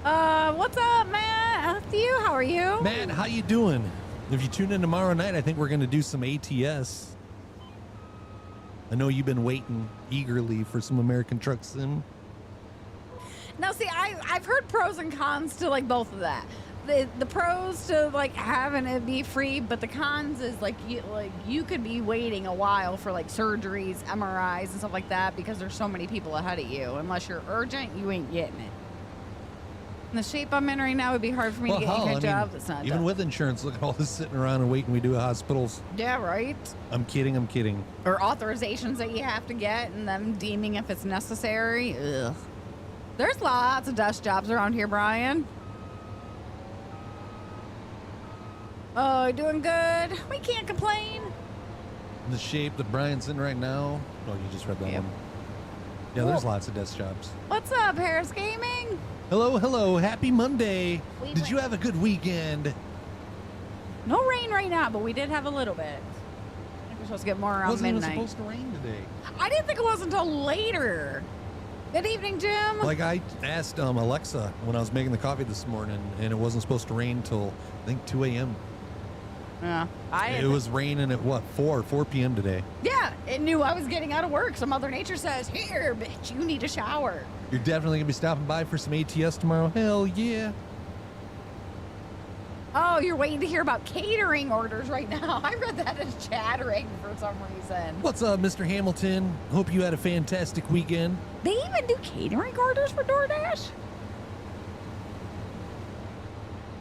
What's up, Matt? Matthew, how are you? Matt, how you doing? If you tune in tomorrow night, I think we're going to do some ATS. I know you've been waiting eagerly for some American Truck Sim. Now, see, I've heard pros and cons to, like, both of that. The pros to, like, having it be free, but the cons is, like, you could be waiting a while for, like, surgeries, MRIs, and stuff like that because there's so many people ahead of you. Unless you're urgent, you ain't getting it. In the shape I'm in right now, it would be hard for me to get any kind of job that's not even done. with insurance, look at all this sitting around and waiting we do at hospitals. Yeah, right? I'm kidding. Or authorizations that you have to get and them deeming if it's necessary. Ugh. There's lots of desk jobs around here, Brian. Oh, doing good. We can't complain. The shape that Brian's in right now. Oh, you just read that Yep. one. Yeah, there's lots of desk jobs. What's up, Harris Gaming? Hello. Happy Monday. We Did went- you have a good weekend? No rain right now, but we did have a little bit. I think we're supposed to get more around Wasn't even midnight. supposed to rain today. I didn't think it was until later. Good evening, Jim. Like I asked Alexa when I was making the coffee this morning, and it wasn't supposed to rain till I think 2 a.m. Yeah, It was raining at what, 4 p.m. today. Yeah, it knew I was getting out of work. So Mother Nature says, "Here, bitch, you need a shower." You're definitely gonna be stopping by for some ATS tomorrow. Hell yeah! Oh, you're waiting to hear about catering orders right now. I read that as chattering for some reason. What's up, Mr. Hamilton? Hope you had a fantastic weekend. They even do catering orders for DoorDash?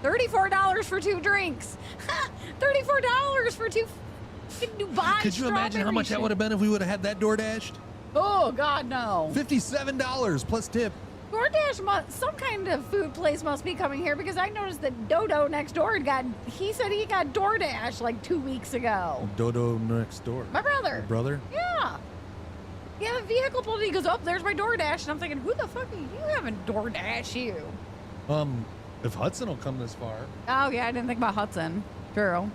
$34 for 2 drinks. $34 for 2 Dubai. Could you imagine how much that would have been if we would have had that DoorDashed? Oh, God, no. $57 plus tip. DoorDash some kind of food place must be coming here because I noticed that Dodo next door he said he got DoorDash like 2 weeks ago. Dodo next door. My brother. Your brother? Yeah. He had a vehicle pulled in. He goes, "Oh, there's my DoorDash." And I'm thinking, who the fuck are you having DoorDash you? If Hudson will come this far, Oh, yeah, I didn't think about Hudson. True.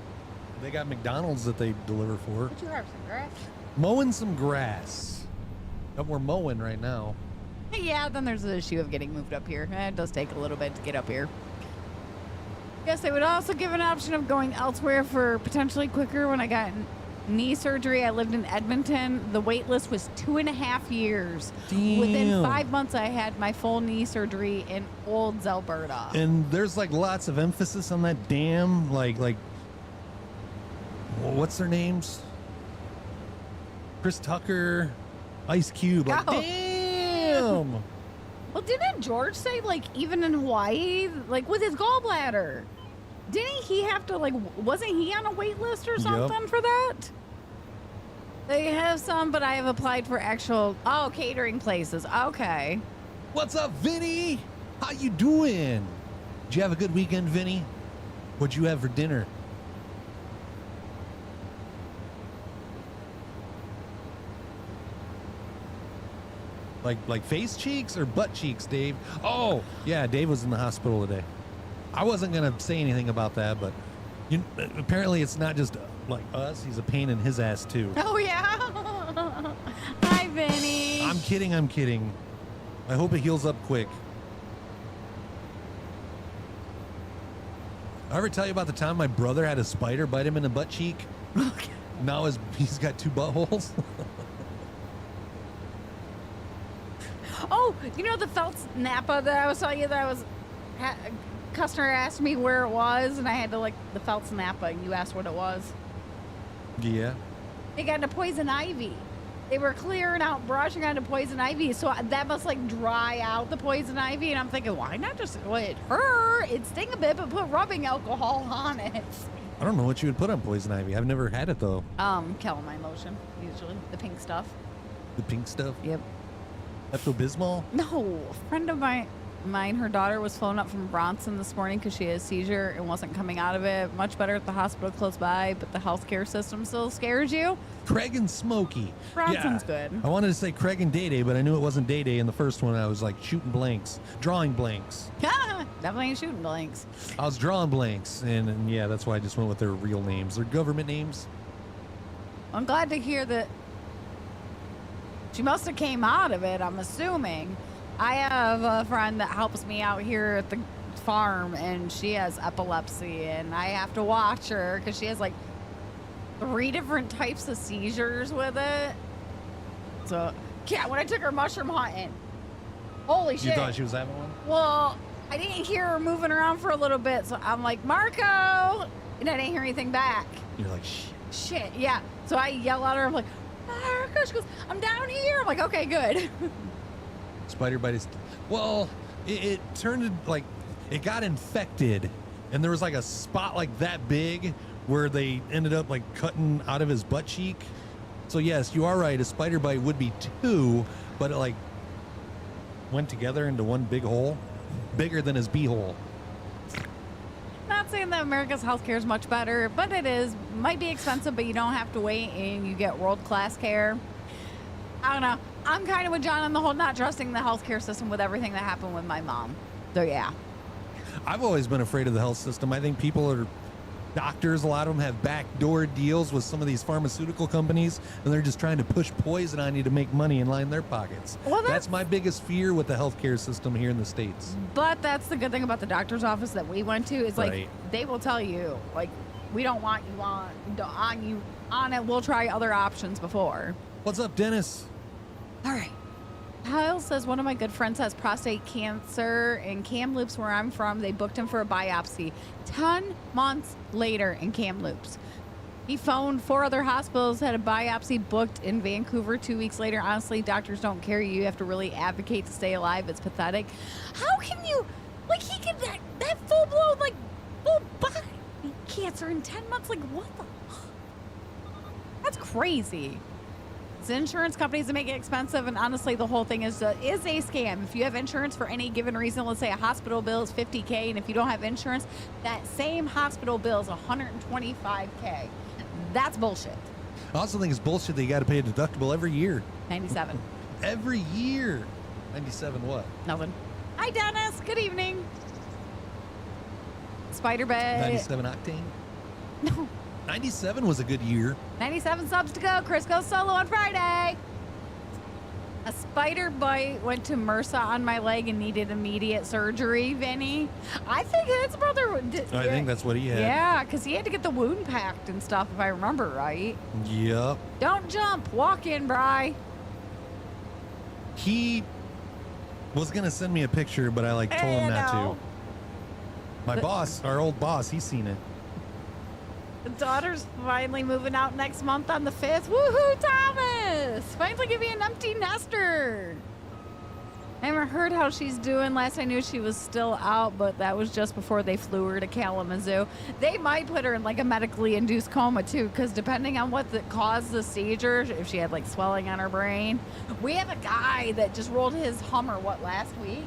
they got McDonald's that they deliver for. Would you have some grass? Mowing some grass. But we're mowing right now. Yeah, then there's the issue of getting moved up here. It does take a little bit to get up here. Yes, they would also give an option of going elsewhere for potentially quicker. When I got knee surgery, I lived in Edmonton. The wait list was 2.5 years. Within Damn. 5 months, I had my full knee surgery in Olds, Alberta. And there's like lots of emphasis on that damn, like, what's their names? Chris Tucker, Ice Cube. Like, Oh. damn. Well, didn't George say, like, even in Hawaii, like, with his gallbladder, didn't he have to, like, wasn't he on a wait list or something for that? They have some, but I have applied for actual, catering places. Okay. What's up, Vinny? How you doing? Did you have a good weekend, Vinny? What'd you have for dinner? Like face cheeks or butt cheeks, Dave? Oh, yeah, Dave was in the hospital today. I wasn't going to say anything about that, but apparently it's not just like us. He's a pain in his ass, too. Oh, yeah? Hi, Vinny. I'm kidding. I hope it heals up quick. I ever tell you about the time my brother had a spider bite him in the butt cheek? Now he's got 2 buttholes. Oh, you know the Phelps Napa that I was telling you that I was... customer asked me where it was, and I had to, like, the Phelps Napa, and you asked what it was. Yeah. They got into poison ivy. They were clearing out brush and got into poison ivy, so that must, like, dry out the poison ivy, and I'm thinking, why not just let it hurt? It sting a bit, but put rubbing alcohol on it. I don't know what you would put on poison ivy. I've never had it, though. Calamine lotion, usually. The pink stuff. The pink stuff? Yep. Pepto-Bismol? No, a friend of mine, her daughter was flown up from Bronson this morning because she had a seizure and wasn't coming out of it. Much better at the hospital close by, but the healthcare system still scares you. Craig and Smokey. Bronson's good. I wanted to say Craig and Day Day, but I knew it wasn't Day Day in the first one. I was like shooting blanks, drawing blanks. Definitely ain't shooting blanks. I was drawing blanks, and yeah, that's why I just went with their real names. Their government names. I'm glad to hear that she must have came out of it, I'm assuming. I have a friend that helps me out here at the farm, and she has epilepsy, and I have to watch her because she has like 3 different types of seizures with it. So, yeah, when I took her mushroom hunting, holy shit. You thought she was having one? Well, I didn't hear her moving around for a little bit, so I'm like, Marco! And I didn't hear anything back. You're like, shit. Shit, yeah. So I yell at her, I'm like, Marco! She goes, I'm down here. I'm like, okay, good. Spider bite is... Well, it turned like... It got infected, and there was like a spot like that big where they ended up like cutting out of his butt cheek. So yes, you are right. A spider bite would be 2, but it like went together into one big hole, bigger than his beehole. Not saying that America's healthcare is much better, but it is. Might be expensive, but you don't have to wait, and you get world-class care. I don't know. I'm kind of with John on the whole not trusting the healthcare system with everything that happened with my mom. So yeah. I've always been afraid of the health system. I think people are doctors. A lot of them have backdoor deals with some of these pharmaceutical companies, and they're just trying to push poison on you to make money and line their pockets. Well, that's my biggest fear with the healthcare system here in the States. But that's the good thing about the doctor's office that we went to is like Right. They will tell you like we don't want you on it. We'll try other options before. What's up, Dennis? All right. Kyle says one of my good friends has prostate cancer in Kamloops, where I'm from. They booked him for a biopsy 10 months later in Kamloops. He phoned 4 other hospitals, had a biopsy booked in Vancouver 2 weeks later. Honestly, doctors don't care. You have to really advocate to stay alive. It's pathetic. How can you, like, he can, that full-blown, like, full body cancer in 10 months? Like, what the? That's crazy. It's insurance companies that make it expensive, and honestly, the whole thing is a scam. If you have insurance for any given reason, let's say a hospital bill is $50K, and if you don't have insurance, that same hospital bill is $125K. That's bullshit. I also think it's bullshit that you got to pay a deductible every year. 97. Every year. 97 what? Nothing. Hi, Dennis. Good evening. Spider bed. 97 octane? No. 97 was a good year. 97 subs to go. Chris goes solo on Friday. A spider bite went to MRSA on my leg and needed immediate surgery, Vinny. I think his brother did. I think that's what he had. Yeah, because he had to get the wound packed and stuff, if I remember right. Yep. Don't jump. Walk in, Bri. He was going to send me a picture, but I told him not to. My boss, our old boss, he's seen it. The daughter's finally moving out next month on the 5th. Woohoo, Thomas! Finally give me an empty nester. I haven't heard how she's doing. Last I knew she was still out, but that was just before they flew her to Kalamazoo. They might put her in like a medically induced coma too, because depending on what caused the seizure, if she had like swelling on her brain. We have a guy that just rolled his Hummer, last week?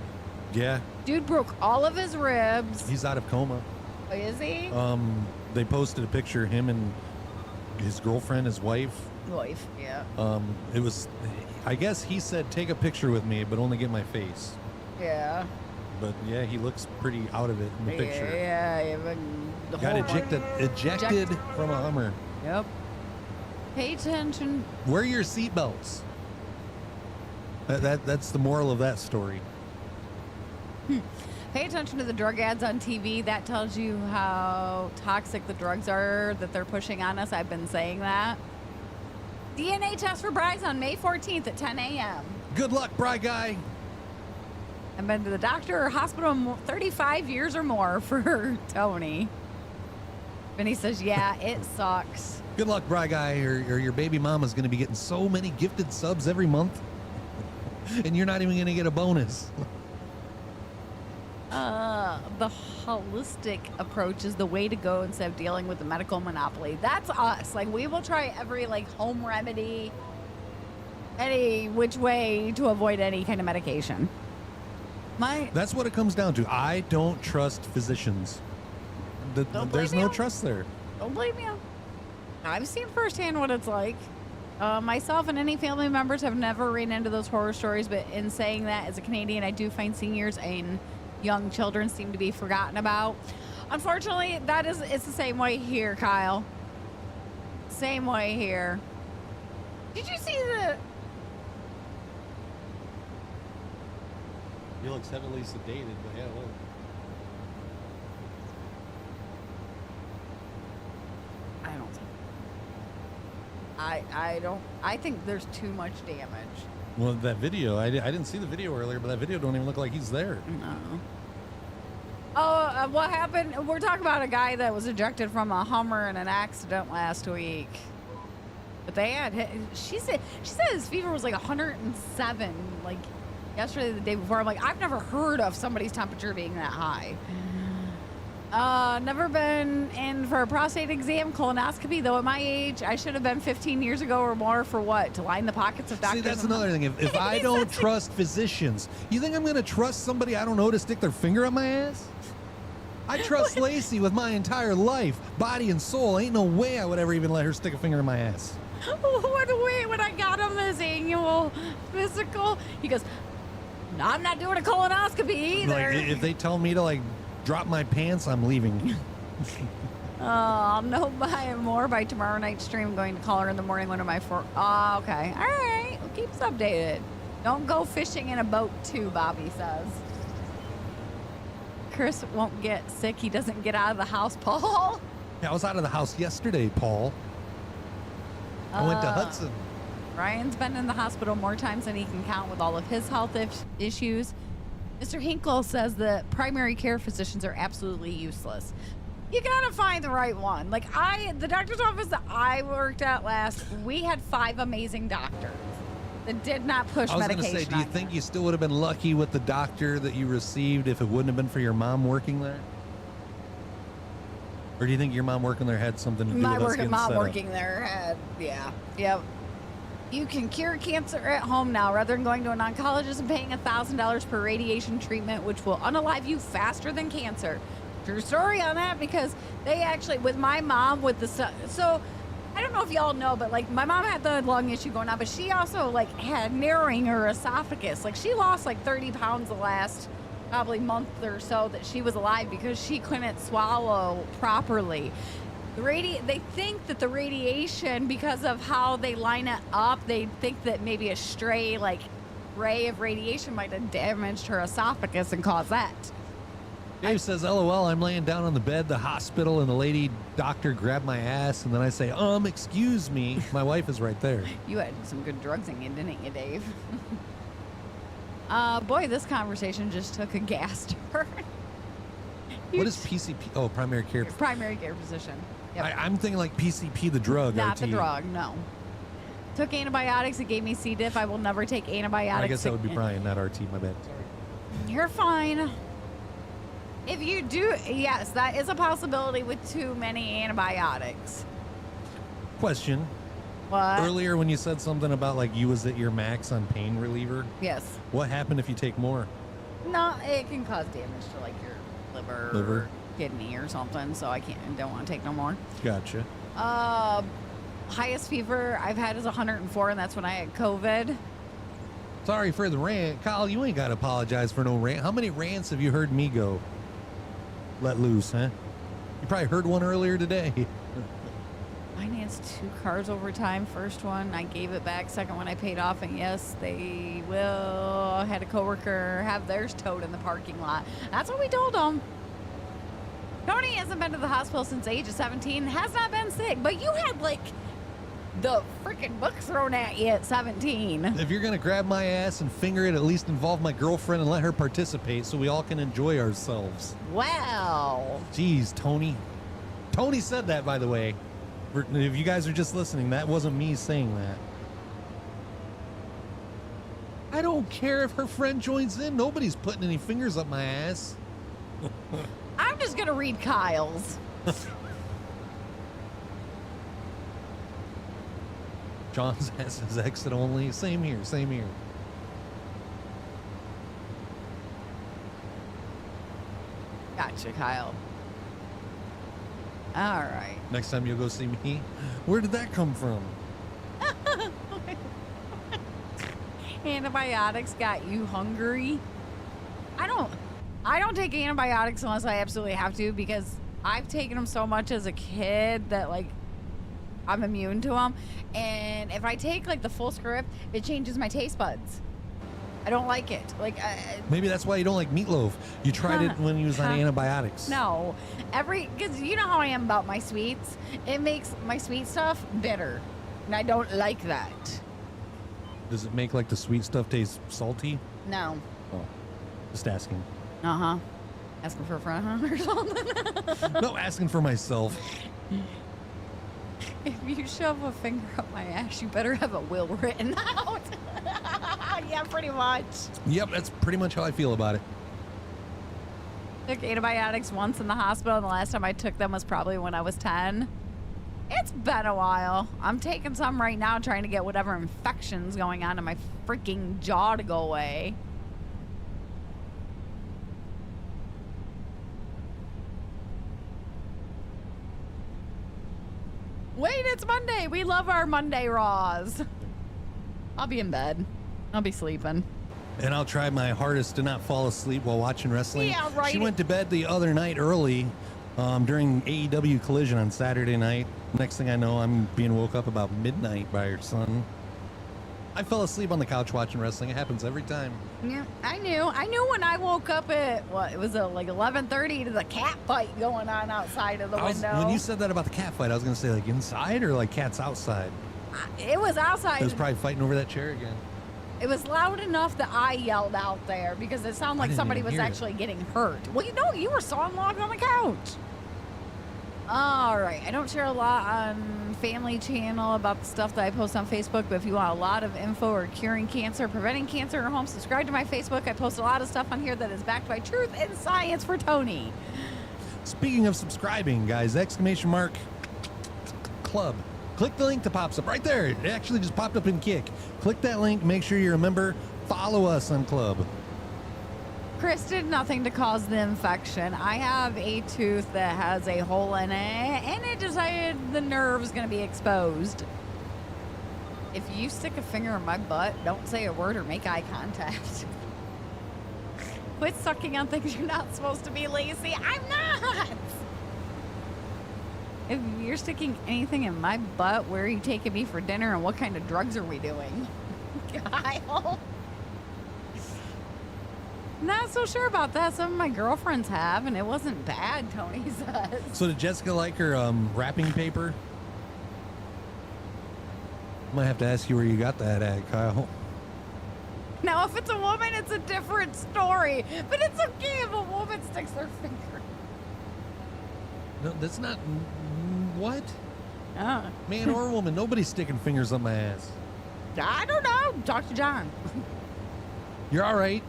Yeah. Dude broke all of his ribs. He's out of coma. Oh, is he? They posted a picture of him and his girlfriend, his wife. Wife, yeah. It was, I guess he said, take a picture with me, but only get my face. Yeah. But yeah, he looks pretty out of it in the picture. Yeah. The Got whole- ejected from a Hummer. Yep. Pay attention. Wear your seatbelts. That's the moral of that story. Pay attention to the drug ads on TV. That tells you how toxic the drugs are that they're pushing on us. I've been saying that. DNA test for Bryce on May 14th at 10 a.m. Good luck, Bry Guy. I've been to the doctor or hospital 35 years or more for Tony. And he says, yeah, it sucks. Good luck, Bry Guy, or your baby mama's going to be getting so many gifted subs every month. And you're not even going to get a bonus. The holistic approach is the way to go instead of dealing with the medical monopoly. That's us. Like, we will try every, like, home remedy, any which way to avoid any kind of medication. That's what it comes down to. I don't trust physicians. There's no trust there. Don't blame you. I've seen firsthand what it's like. Myself and any family members have never ran into those horror stories, but in saying that, as a Canadian, I do find seniors and young children seem to be forgotten about. Unfortunately, it's the same way here, Kyle. Same way here. Did you see the... He looks heavily sedated, but yeah, look. I think there's too much damage. Well, that video, I didn't see the video earlier, but that video don't even look like he's there. No. Oh, what happened? We're talking about a guy that was ejected from a Hummer in an accident last week. But they had, she said his fever was like 107, like yesterday, the day before. I'm like, I've never heard of somebody's temperature being that high. Never been in for a prostate exam, colonoscopy, though at my age, I should have been 15 years ago or more for what? To line the pockets of doctors? See, that's another thing. If I don't trust physicians, you think I'm going to trust somebody I don't know to stick their finger up my ass? I trust Lacey with my entire life, body and soul. Ain't no way I would ever even let her stick a finger in my ass. What a way when I got him this annual physical, he goes, no, I'm not doing a colonoscopy either. Like, if they tell me to, like, drop my pants, I'm leaving. I'll know more by tomorrow night's stream. I'm going to call her in the morning. One of my four. Oh, okay. All right. Well, keep us updated. Don't go fishing in a boat, too, Bobby says. Chris won't get sick. He doesn't get out of the house, Paul. Yeah, I was out of the house yesterday, Paul. I went to Hudson. Ryan's been in the hospital more times than he can count with all of his health issues. Mr. Hinkle says that primary care physicians are absolutely useless. You gotta find the right one. Like the doctor's office that I worked at last, we had 5 amazing doctors that did not push medication. I was gonna say, do you think you still would have been lucky with the doctor that you received if it wouldn't have been for your mom working there? Or do you think your mom working there had something to do with us getting mom set up? working there had, yeah. Yep. You can cure cancer at home now rather than going to an oncologist and paying $1,000 per radiation treatment, which will unalive you faster than cancer. True story on that, because they actually, with my mom, with the so I don't know if y'all know, but like my mom had the lung issue going on, but she also like had narrowing her esophagus. Like she lost like 30 pounds the last probably month or so that she was alive because she couldn't swallow properly. They think that the radiation, because of how they line it up, they think that maybe a stray like ray of radiation might have damaged her esophagus and caused that. Dave says, LOL, I'm laying down on the bed, the hospital, and the lady doctor grabbed my ass, and then I say, excuse me. My wife is right there. You had some good drugs in you, didn't you, Dave? Boy, this conversation just took a gas turn. What is PCP? Oh, primary care. Primary care physician. Yep. I'm thinking like PCP, the drug. Not RT. the drug, no. Took antibiotics. It gave me C. diff. I will never take antibiotics. I guess that would be Brian, not RT. My bad. Sorry. You're fine. If you do, yes, that is a possibility with too many antibiotics. Question. What? Earlier when you said something about like you was at your max on pain reliever. Yes. What happened if you take more? No, it can cause damage to like your liver. kidney or something, so I don't want to take no more. Gotcha. Highest fever I've had is 104, and that's when I had COVID. Sorry for the rant. Kyle, you ain't got to apologize for no rant. How many rants have you heard me go let loose, huh? You probably heard one earlier today. Financed 2 cars over time. First one, I gave it back. Second one, I paid off. And yes, they will. Had a coworker have theirs towed in the parking lot. That's what we told them. Tony hasn't been to the hospital since the age of 17. Has not been sick. But you had, like, the freaking book thrown at you at 17. If you're going to grab my ass and finger it, at least involve my girlfriend and let her participate so we all can enjoy ourselves. Wow. Jeez, Tony. Tony said that, by the way. If you guys are just listening, that wasn't me saying that. I don't care if her friend joins in. Nobody's putting any fingers up my ass. I'm just going to read Kyle's. John's ass is exit only. Same here, same here. Gotcha, Kyle. All right. Next time you'll go see me, where did that come from? Antibiotics got you hungry? I don't take antibiotics unless I absolutely have to, because I've taken them so much as a kid that, like, I'm immune to them. And if I take, like, the full script, it changes my taste buds. I don't like it. Like, maybe that's why you don't like meatloaf. You tried it when you was on antibiotics. No, because you know how I am about my sweets. It makes my sweet stuff bitter, and I don't like that. Does it make like the sweet stuff taste salty? No. Oh, just asking. Asking for a friend, huh, or something. No, asking for myself. If you shove a finger up my ass, you better have a will written out. Yeah, pretty much. Yep, that's pretty much how I feel about it. Took antibiotics once in the hospital, and the last time I took them was probably when I was 10. It's been a while. I'm taking some right now, trying to get whatever infection's going on in my freaking jaw to go away. Wait, it's Monday. We love our Monday Raws. I'll be in bed. I'll be sleeping. And I'll try my hardest to not fall asleep while watching wrestling. Yeah, right. She went to bed the other night early during AEW Collision on Saturday night. Next thing I know, I'm being woke up about midnight by her son. I fell asleep on the couch watching wrestling. It happens every time. Yeah, I knew when I woke up at, it was like 11:30 to the cat fight going on outside of the window. When you said that about the cat fight, I was going to say like inside or like cats outside. It was outside. It was probably fighting over that chair again. It was loud enough that I yelled out there because it sounded like somebody was actually getting hurt. Well, you were sawing logs on the couch. All right. I don't share a lot on Family Channel about the stuff that I post on Facebook, but if you want a lot of info or curing cancer, preventing cancer in your home, subscribe to my Facebook. I post a lot of stuff on here that is backed by truth and science for Tony. Speaking of subscribing, guys, !club. Click the link that pops up right there. It actually just popped up in Kick. Click that link. Make sure you're a member. Follow us on Club. Chris did nothing to cause the infection. I have a tooth that has a hole in it, and it decided the nerve is going to be exposed. If you stick a finger in my butt, don't say a word or make eye contact. Quit sucking on things you're not supposed to be, Lacey. I'm not! If you're sticking anything in my butt, where are you taking me for dinner and what kind of drugs are we doing? Kyle. Not so sure about that. Some of my girlfriends have, and it wasn't bad, Tony says. So did Jessica like her wrapping paper? Might have to ask you where you got that at, Kyle. Now, if it's a woman, it's a different story. But it's okay if a woman sticks their finger. No, that's not... What? Oh. Man or woman, nobody's sticking fingers up my ass. I don't know. Talk to John. You're all right.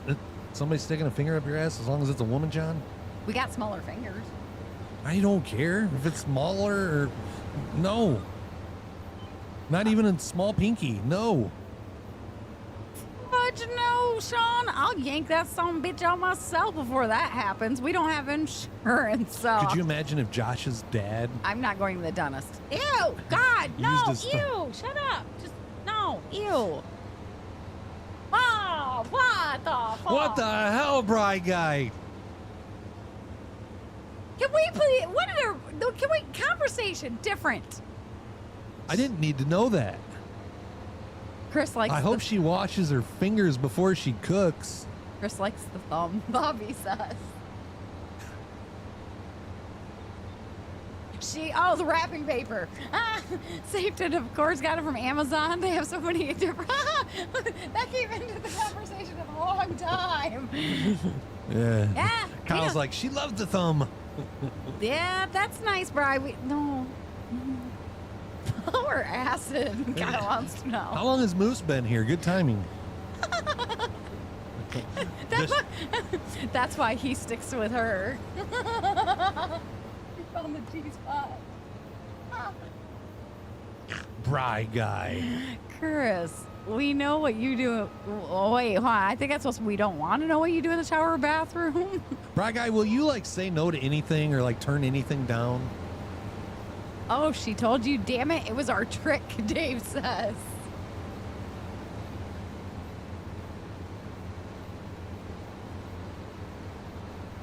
Somebody sticking a finger up your ass as long as it's a woman, John? We got smaller fingers. I don't care if it's smaller or... No. Not even a small pinky. No. But let you know, Sean, I'll yank that son of a bitch out myself before that happens. We don't have insurance, so. Could you imagine if Josh's dad? I'm not going to the dentist. Ew, God, no, Used his ew, shut up. Just, no, ew. Oh, what the fuck? What the hell, Bry Guy? Can we please, conversation, different. I didn't need to know that. Chris likes I hope she washes her fingers before she cooks. Chris likes the thumb, Bobby says. The wrapping paper. Safety, of course, got it from Amazon. They have so many different. That came into the conversation in a long time. Yeah. Yeah. Kyle's like, she loves the thumb. Yeah, that's nice, Bri. No. Or acid. Kyle wants to know. How long has Moose been here? Good timing. That's why he sticks with her. On the G-spot. Bry Guy. Chris, we know what you do. Oh, wait, hold on. I think that's supposed to, we don't want to know what you do in the shower or bathroom. Bry Guy, will you like say no to anything or like turn anything down? Oh, she told you. Damn it. It was our trick, Dave says.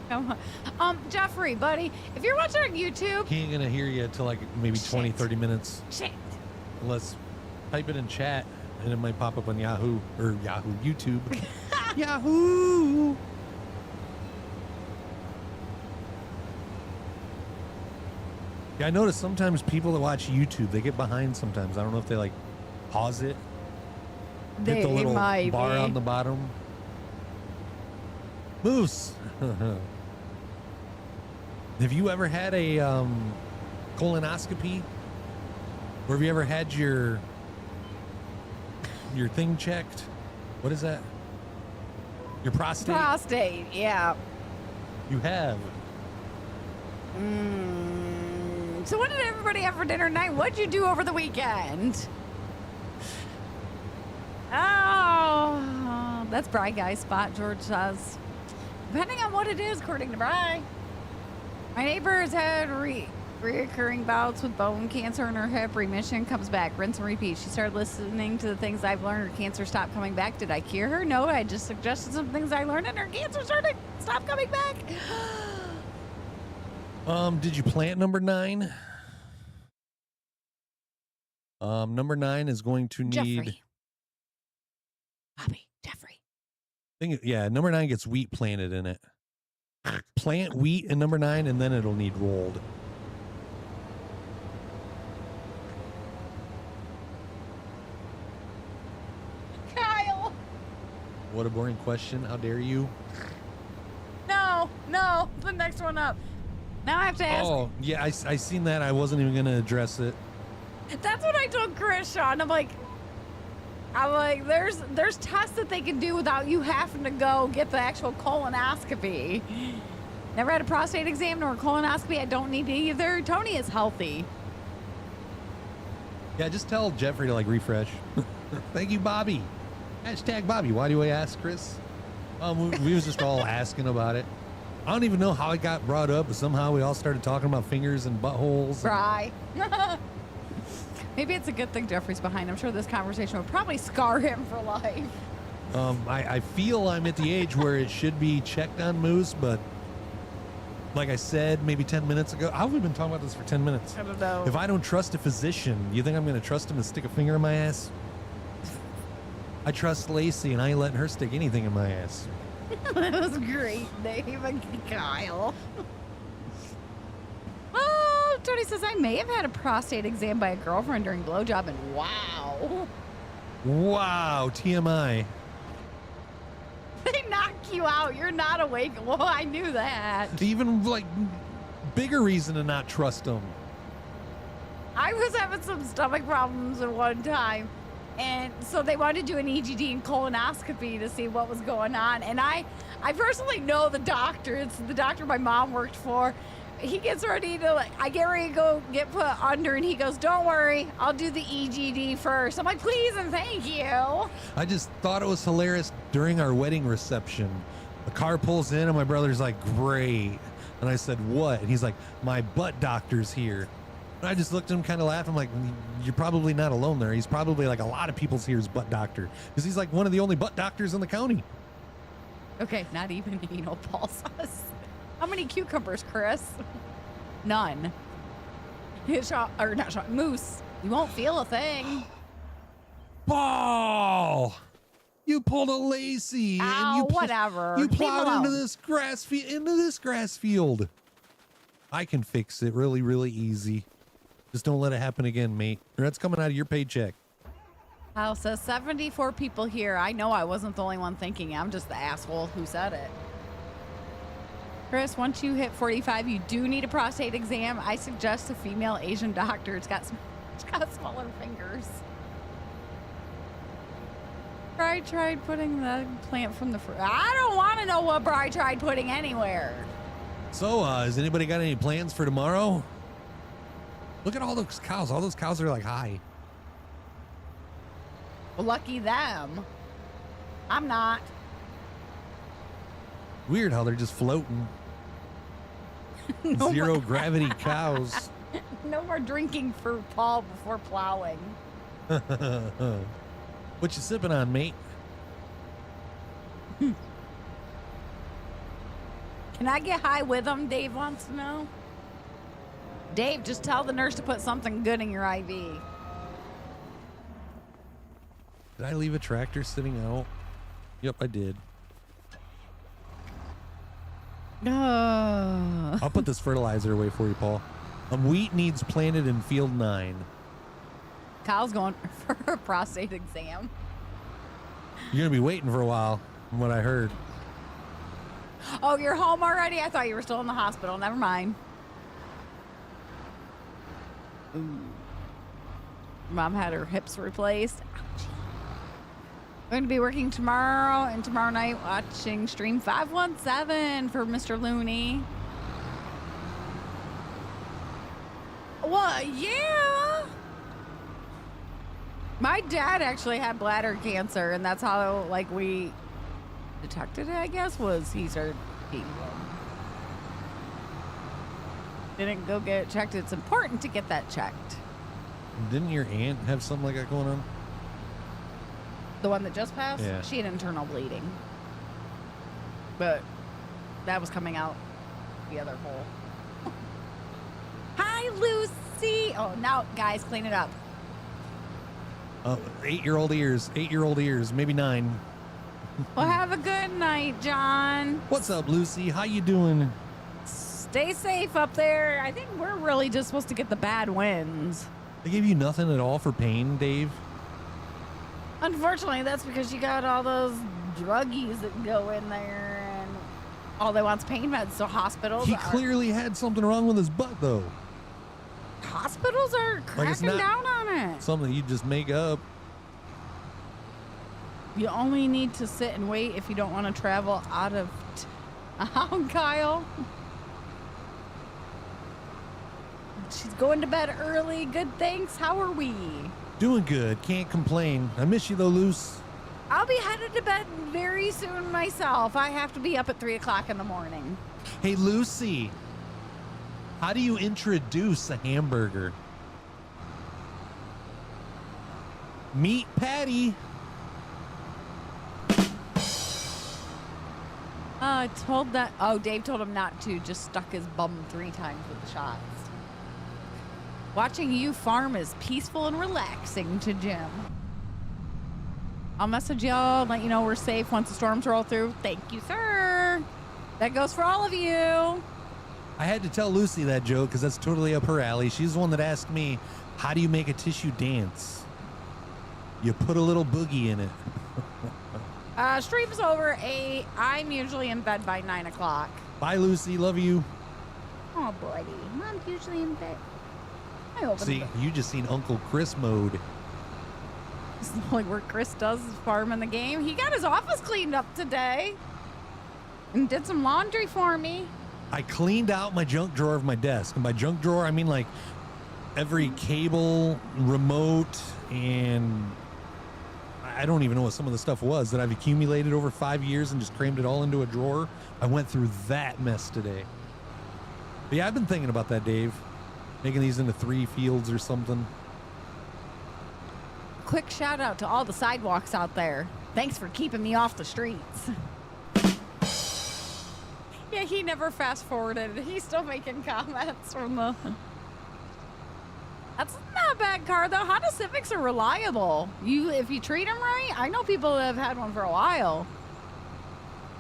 Come on. Jeffrey, buddy, if you're watching on YouTube. He ain't gonna hear you till like maybe 20, Shit. 30 minutes. Shit. Unless type it in chat and it might pop up on Yahoo or Yahoo YouTube. Yahoo! Yeah, I notice sometimes people that watch YouTube, they get behind sometimes. I don't know if they like pause it. Hit the little might bar be. on the bottom. Moose. Have you ever had a colonoscopy? Or have you ever had your thing checked? What is that? Your prostate? Prostate, yeah. You have. So what did everybody have for dinner tonight? What'd you do over the weekend? Oh, that's Bry Guy's spot, George says. Depending on what it is, according to Bry. My neighbor has had reoccurring bouts with bone cancer in her hip. Remission comes back. Rinse and repeat. She started listening to the things I've learned. Her cancer stopped coming back. Did I cure her? No, I just suggested some things I learned and her cancer started stop coming back. Did you plant number 9? Number 9 is going to need. Jeffrey. Bobby, Jeffrey. Yeah, number 9 gets wheat planted in it. Plant wheat in number 9, and then it'll need rolled. Kyle. What a boring question. How dare you? No, the next one up. Now I have to ask. Oh, yeah, I seen that. I wasn't even going to address it. That's what I told Chris, Sean. I'm like, there's tests that they can do without you having to go get the actual colonoscopy. Never had a prostate exam nor a colonoscopy. I don't need to either. Tony is healthy. Yeah, just tell Jeffrey to like refresh. Thank you, Bobby. Hashtag Bobby. Why do I ask, Chris? We was just all asking about it. I don't even know how it got brought up, but somehow we all started talking about fingers and buttholes. Right. Maybe it's a good thing Jeffrey's behind. I'm sure this conversation would probably scar him for life. I feel I'm at the age where it should be checked on Moose, but like I said maybe 10 minutes ago, how have we been talking about this for 10 minutes? I don't know. If I don't trust a physician, you think I'm going to trust him to stick a finger in my ass? I trust Lacey, and I ain't letting her stick anything in my ass. That was great, Dave and Kyle. Oh, Tony says, I may have had a prostate exam by a girlfriend during blowjob, and wow. Wow, TMI. They knock you out. You're not awake. Well, I knew that. Even like bigger reason to not trust them. I was having some stomach problems at one time. And so they wanted to do an EGD and colonoscopy to see what was going on. And I personally know the doctor. It's the doctor my mom worked for. he gets ready to, like, I get ready to go get put under, and he goes, don't worry, I'll do the EGD first. I'm like, please and thank you. I just thought it was hilarious during our wedding reception. A car pulls in and my brother's like, great. And I said, what? And he's like, my butt doctor's here. And I just looked at him kind of laughing. I'm like, you're probably not alone there. He's probably like a lot of people's here's butt doctor. Because he's like one of the only butt doctors in the county. Okay, not even anal pulses. How many cucumbers, Chris? None. Moose. You won't feel a thing. Ball! You pulled a Lacey. Ow, and you whatever. You Leave him plowed alone. into this grass field. I can fix it really, really easy. Just don't let it happen again, mate. Or that's coming out of your paycheck. Kyle says 74 people here. I know I wasn't the only one thinking. I'm just the asshole who said it. Chris, once you hit 45, you do need a prostate exam. I suggest a female Asian doctor. It's got smaller fingers. Bride tried putting the plant from the I don't want to know what Bride tried putting anywhere. So, has anybody got any plans for tomorrow? Look at all those cows. All those cows are like high. Well, lucky them. I'm not. Weird how they're just floating. No Zero more- gravity cows. No more drinking for Paul before plowing. What you sipping on, mate? Can I get high with them? Dave wants to know. Dave, just tell the nurse to put something good in your IV. Did I leave a tractor sitting out? Yep, I did. I'll put this fertilizer away for you, Paul. Wheat needs planted in field 9. Kyle's going for a prostate exam. You're going to be waiting for a while, from what I heard. Oh, you're home already? I thought you were still in the hospital. Never mind. Ooh. Mom had her hips replaced. Ouchie. I'm going to be working tomorrow and tomorrow night watching Stream 517 for Mr. Looney. Well, yeah. My dad actually had bladder cancer, and that's how, like, we detected it, I guess, was he started eating them. Didn't go get it checked. It's important to get that checked. Didn't your aunt have something like that going on? The one that just passed? Yeah. She had internal bleeding. But that was coming out the other hole. Hi, Lucy. Oh, now, guys, clean it up. 8-year-old ears. 8-year-old ears. Maybe 9. Well, have a good night, John. What's up, Lucy? How you doing? Stay safe up there. I think we're really just supposed to get the bad winds. They gave you nothing at all for pain, Dave? Unfortunately, that's because you got all those druggies that go in there and all they want's pain meds. So hospitals He are, clearly had something wrong with his butt, though. hospitals are cracking not- down on it. Something you just make up. You only need to sit and wait if you don't want to travel out of town, Kyle. She's going to bed early. Good, thanks. How are we? Doing good. Can't complain. I miss you, though, Luce. I'll be headed to bed very soon myself. I have to be up at 3 o'clock in the morning. Hey, Lucy. How do you introduce a hamburger? Meat patty. Told that. Oh, Dave told him not to. Just stuck his bum 3 times with the shots. Watching you farm is peaceful and relaxing to Jim. I'll message y'all and let you know we're safe once the storms roll through. Thank you, sir. That goes for all of you. I had to tell Lucy that joke because that's totally up her alley. She's the one that asked me, how do you make a tissue dance? You put a little boogie in it. Stream's over 8. I'm usually in bed by 9 o'clock. Bye, Lucy. Love you. Oh, buddy. Mom's usually in bed. I open See, you just seen Uncle Chris mode. It's like where Chris does his farm in the game. He got his office cleaned up today and did some laundry for me. I cleaned out my junk drawer of my desk. And by junk drawer, I mean like every cable, remote, and I don't even know what some of the stuff was that I've accumulated over 5 years and just crammed it all into a drawer. I went through that mess today. But yeah, I've been thinking about that, Dave. Making these into 3 fields or something. Quick shout out to all the sidewalks out there. Thanks for keeping me off the streets. Yeah, he never fast forwarded. He's still making comments from the... That's not a bad car, though. Honda Civics are reliable. If you treat them right, I know people that have had one for a while.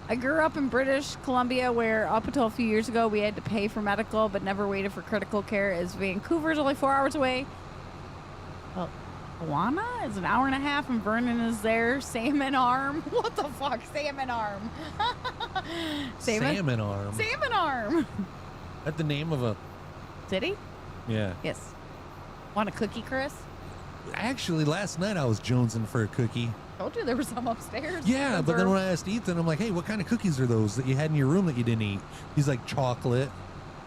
I grew up in British Columbia, where up until a few years ago, we had to pay for medical, but never waited for critical care, as Vancouver's only 4 hours away. Well, Awana is an hour and a half, and Vernon is there. Salmon Arm. What the fuck? Salmon Arm. Salmon Arm. Salmon Arm. That's the name of a... City? Yeah. Yes. Want a cookie, Chris? Actually, last night I was jonesing for a cookie. Told you there was some upstairs. Yeah, but then when I asked Ethan, I'm like, hey, what kind of cookies are those that you had in your room that you didn't eat? He's like, chocolate.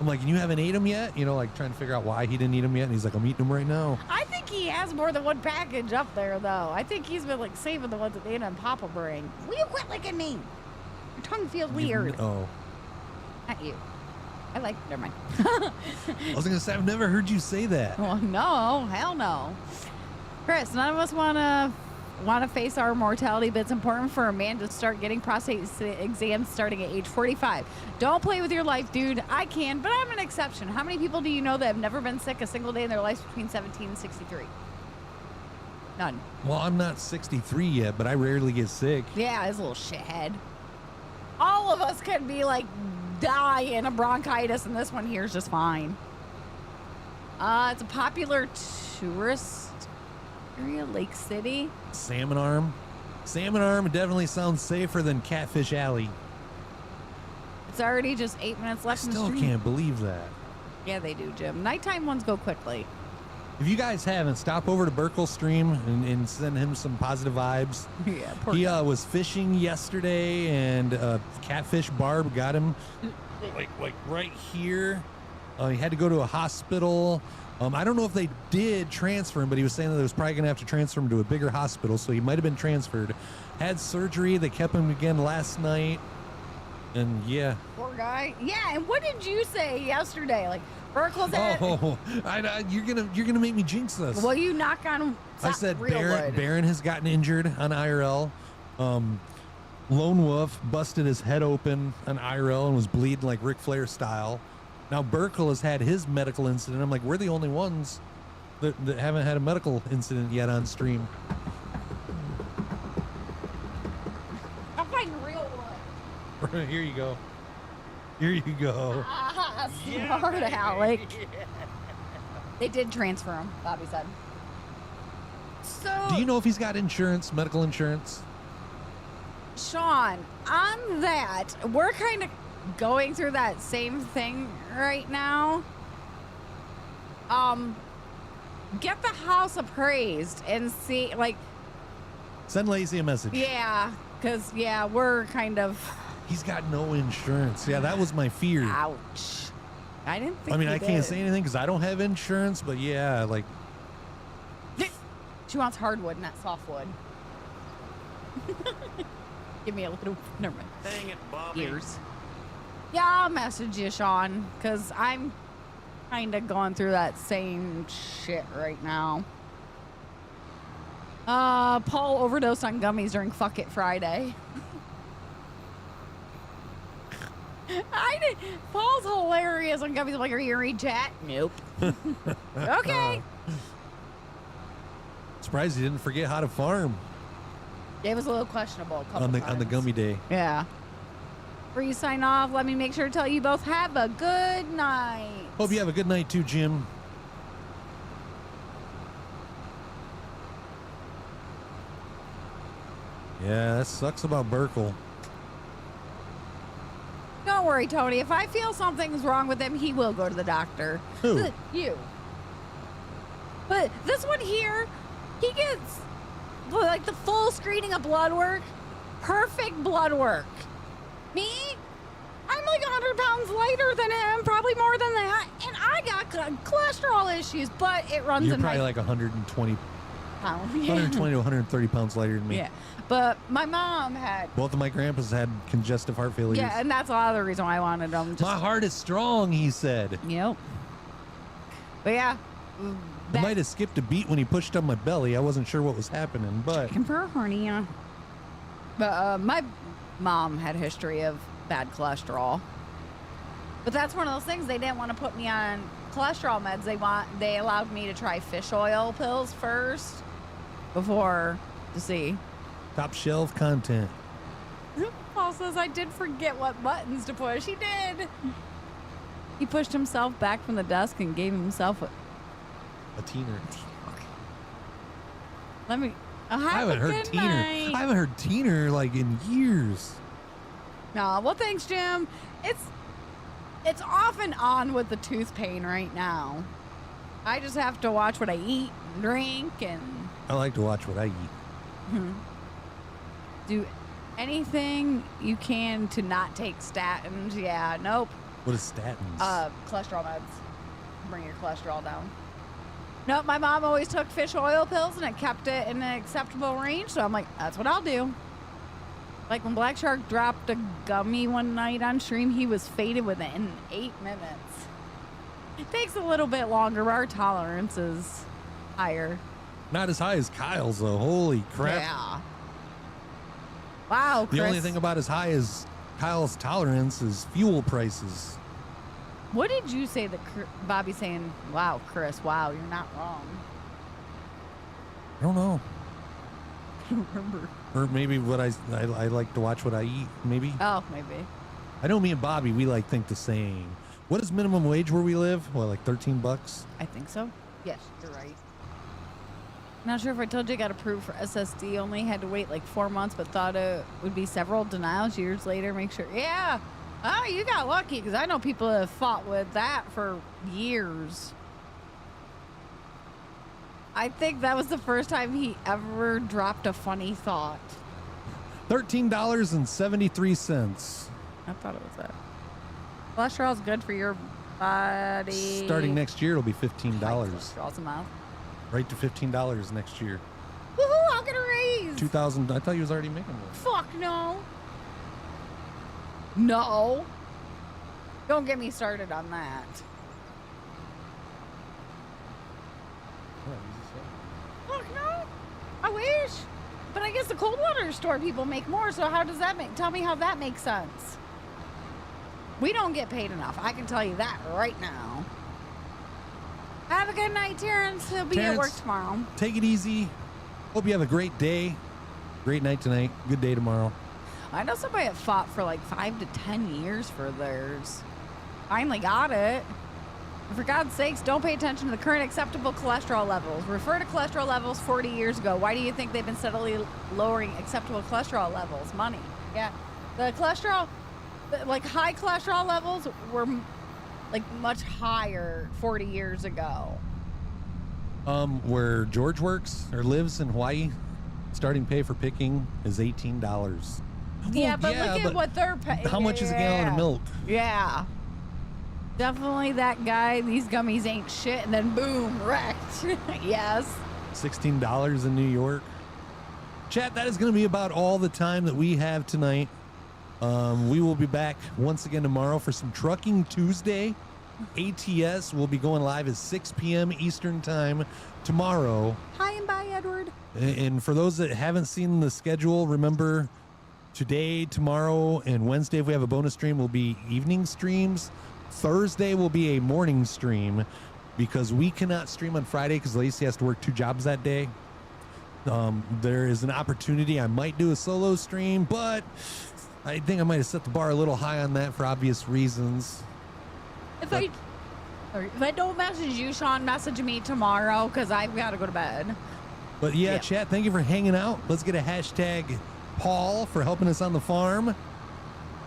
I'm like, and you haven't ate them yet? You know, like trying to figure out why he didn't eat them yet. And he's like, I'm eating them right now. I think he has more than one package up there, though. I think he's been like saving the ones that Dana and Papa bring. Will you quit licking me? Your tongue feels weird. Oh. Not you. I like, never mind. I was going to say, I've never heard you say that. Well, no, hell no. Chris, none of us want to face our mortality, but it's important for a man to start getting prostate exams starting at age 45. Don't play with your life, dude. I can, but I'm an exception. How many people do you know that have never been sick a single day in their lives between 17 and 63? None. Well, I'm not 63 yet, but I rarely get sick. Yeah, he's a little shithead. All of us could be like dying of bronchitis, and this one here is just fine. It's a popular tourist area, Lake City. Salmon Arm. Salmon Arm definitely sounds safer than Catfish Alley. It's already just 8 minutes left in the Still stream. can't believe that. Yeah, they do, Jim. Nighttime ones go quickly. If you guys haven't, stop over to Burkle's stream and send him some positive vibes. Yeah, poor He guy. was fishing yesterday, and Catfish Barb got him like right here. He had to go to a hospital. I don't know if they did transfer him, but he was saying that they was probably going to have to transfer him to a bigger hospital, so he might have been transferred. Had surgery. They kept him again last night. And yeah. Poor guy. Yeah, and what did you say yesterday? Like, Burkle's at... Oh, you're gonna make me jinx this. Well, you knock on I said real wood. Baron has gotten injured on IRL. Lone Wolf busted his head open on IRL and was bleeding like Ric Flair style. Now Burkle has had his medical incident. I'm like, we're the only ones that haven't had a medical incident yet on stream. I'm fighting real wood. Here you go. Here you go. Ah, smart Alec. They did transfer him, Bobby said. So, Do you know if he's got insurance, medical insurance? Sean, on that, we're kind of going through that same thing right now. Get the house appraised and see, like... Send Lacey a message. Yeah, because, yeah, we're kind of... He's got no insurance. Yeah, that was my fear. Ouch. I didn't think I he can't did. say anything because I don't have insurance, but yeah, like... She wants hardwood, not softwood. Give me a little... Never mind. Dang it, Bobby. Ears. Yeah, I'll message you, Sean, because I'm kind of going through that same shit right now. Paul overdosed on gummies during Fuck It Friday. Paul's hilarious on gummies. I'm like, are you read chat? Nope. Okay. Surprised he didn't forget how to farm It was a little questionable a couple on the times. gummy day. Yeah. Before you sign off, let me make sure to tell you both have a good night. Hope you have a good night too, Jim. Yeah, that sucks about Burkle. Don't worry, Tony. If I feel something's wrong with him, he will go to the doctor. Who? You. But this one here, he gets like the full screening of blood work. Perfect blood work. Me? I'm like 200 pounds lighter than him, probably more than that. And I got cholesterol issues, but it runs You're in probably my like 120, pounds. 120 to 130 pounds lighter than me. Yeah. But my mom had. Both of my grandpas had congestive heart failure. Yeah, and that's a lot of the reason why I wanted them. Just, My heart is strong, he said. Yep. But yeah. I might have skipped a beat when he pushed on my belly. I wasn't sure what was happening, but Checking for a hernia. But my mom had a history of bad cholesterol. But that's one of those things, they didn't want to put me on cholesterol meds. They allowed me to try fish oil pills first before to see. top shelf content. Paul says I did forget what buttons to push. He did. He pushed himself back from the desk and gave himself A teener. Let me. I haven't heard teener. I haven't heard teener like in years. No, well, thanks, Jim. It's off and on with the tooth pain right now. I just have to watch what I eat and drink and I like to watch what I eat. do anything you can to not take statins. Yeah, nope. What is statins? Cholesterol meds. Bring your cholesterol down. Nope, my mom always took fish oil pills and it kept it in an acceptable range. So I'm like, that's what I'll do. Like when Black Shark dropped a gummy one night on stream, he was faded within 8 minutes. It takes a little bit longer. Our tolerance is higher. Not as high as Kyle's though. Holy crap. Yeah. Wow, Chris. The only thing about as high as Kyle's tolerance is fuel prices. What did you say that Bobby's saying? Wow, Chris, wow, you're not wrong. I don't know. I don't remember. Or maybe what I like to watch what I eat, maybe. Oh, maybe. I know me and Bobby, we like think the same. What is minimum wage where we live? What, like 13 bucks? I think so. Yes, you're right. Not sure if I told you I got approved for SSD. Only had to wait like 4 months, but thought it would be several denials years later. Make sure. Yeah. Oh, you got lucky because I know people have fought with that for years. I think that was the first time he ever dropped a funny thought. $13.73. I thought it was that. Cholesterol's good for your body. Starting next year, it'll be $15. Cholesterol's a mouth. Right to $15 next year. Woohoo! I'll get a raise. 2000. I thought you was already making one. Fuck no. No. Don't get me started on that. Fuck no. I wish. But I guess the cold water store people make more, so how does that make? Tell me how that makes sense. We don't get paid enough. I can tell you that right now. Have a good night, Terrence. He'll be at work tomorrow. Take it easy. Hope you have a great day. Great night tonight. Good day tomorrow. I know somebody that fought for like 5 to 10 years for theirs. Finally got it. And for God's sakes, don't pay attention to the current acceptable cholesterol levels. Refer to cholesterol levels 40 years ago. Why do you think they've been steadily lowering acceptable cholesterol levels? Money. Yeah. The cholesterol, like high cholesterol levels were like much higher 40 years ago. Where George works or lives in Hawaii, starting pay for picking is $18. Yeah, but look at what they're paying. How much is a gallon of milk? Yeah. Definitely that guy, these gummies ain't shit, and then boom, wrecked. Yes. $16 in New York. Chat, that is going to be about all the time that we have tonight. We will be back once again tomorrow for some Trucking Tuesday. ATS will be going live at 6 p.m. Eastern Time tomorrow. Hi and bye, Edward. And for those that haven't seen the schedule, remember today, tomorrow, and Wednesday, if we have a bonus stream, will be evening streams. Thursday will be a morning stream because we cannot stream on Friday because Lacey has to work 2 jobs that day. There is an opportunity. I might do a solo stream, but I think I might have set the bar a little high on that for obvious reasons. If I don't message you, Sean, message me tomorrow because I've got to go to bed. But yeah, chat, thank you for hanging out. Let's get a hashtag Paul for helping us on the farm.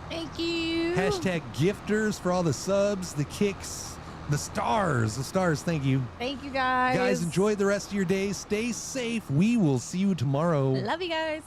Thank you. Hashtag gifters for all the subs, the kicks, the stars. The stars, thank you. Thank you, guys. Guys, enjoy the rest of your day. Stay safe. We will see you tomorrow. Love you guys.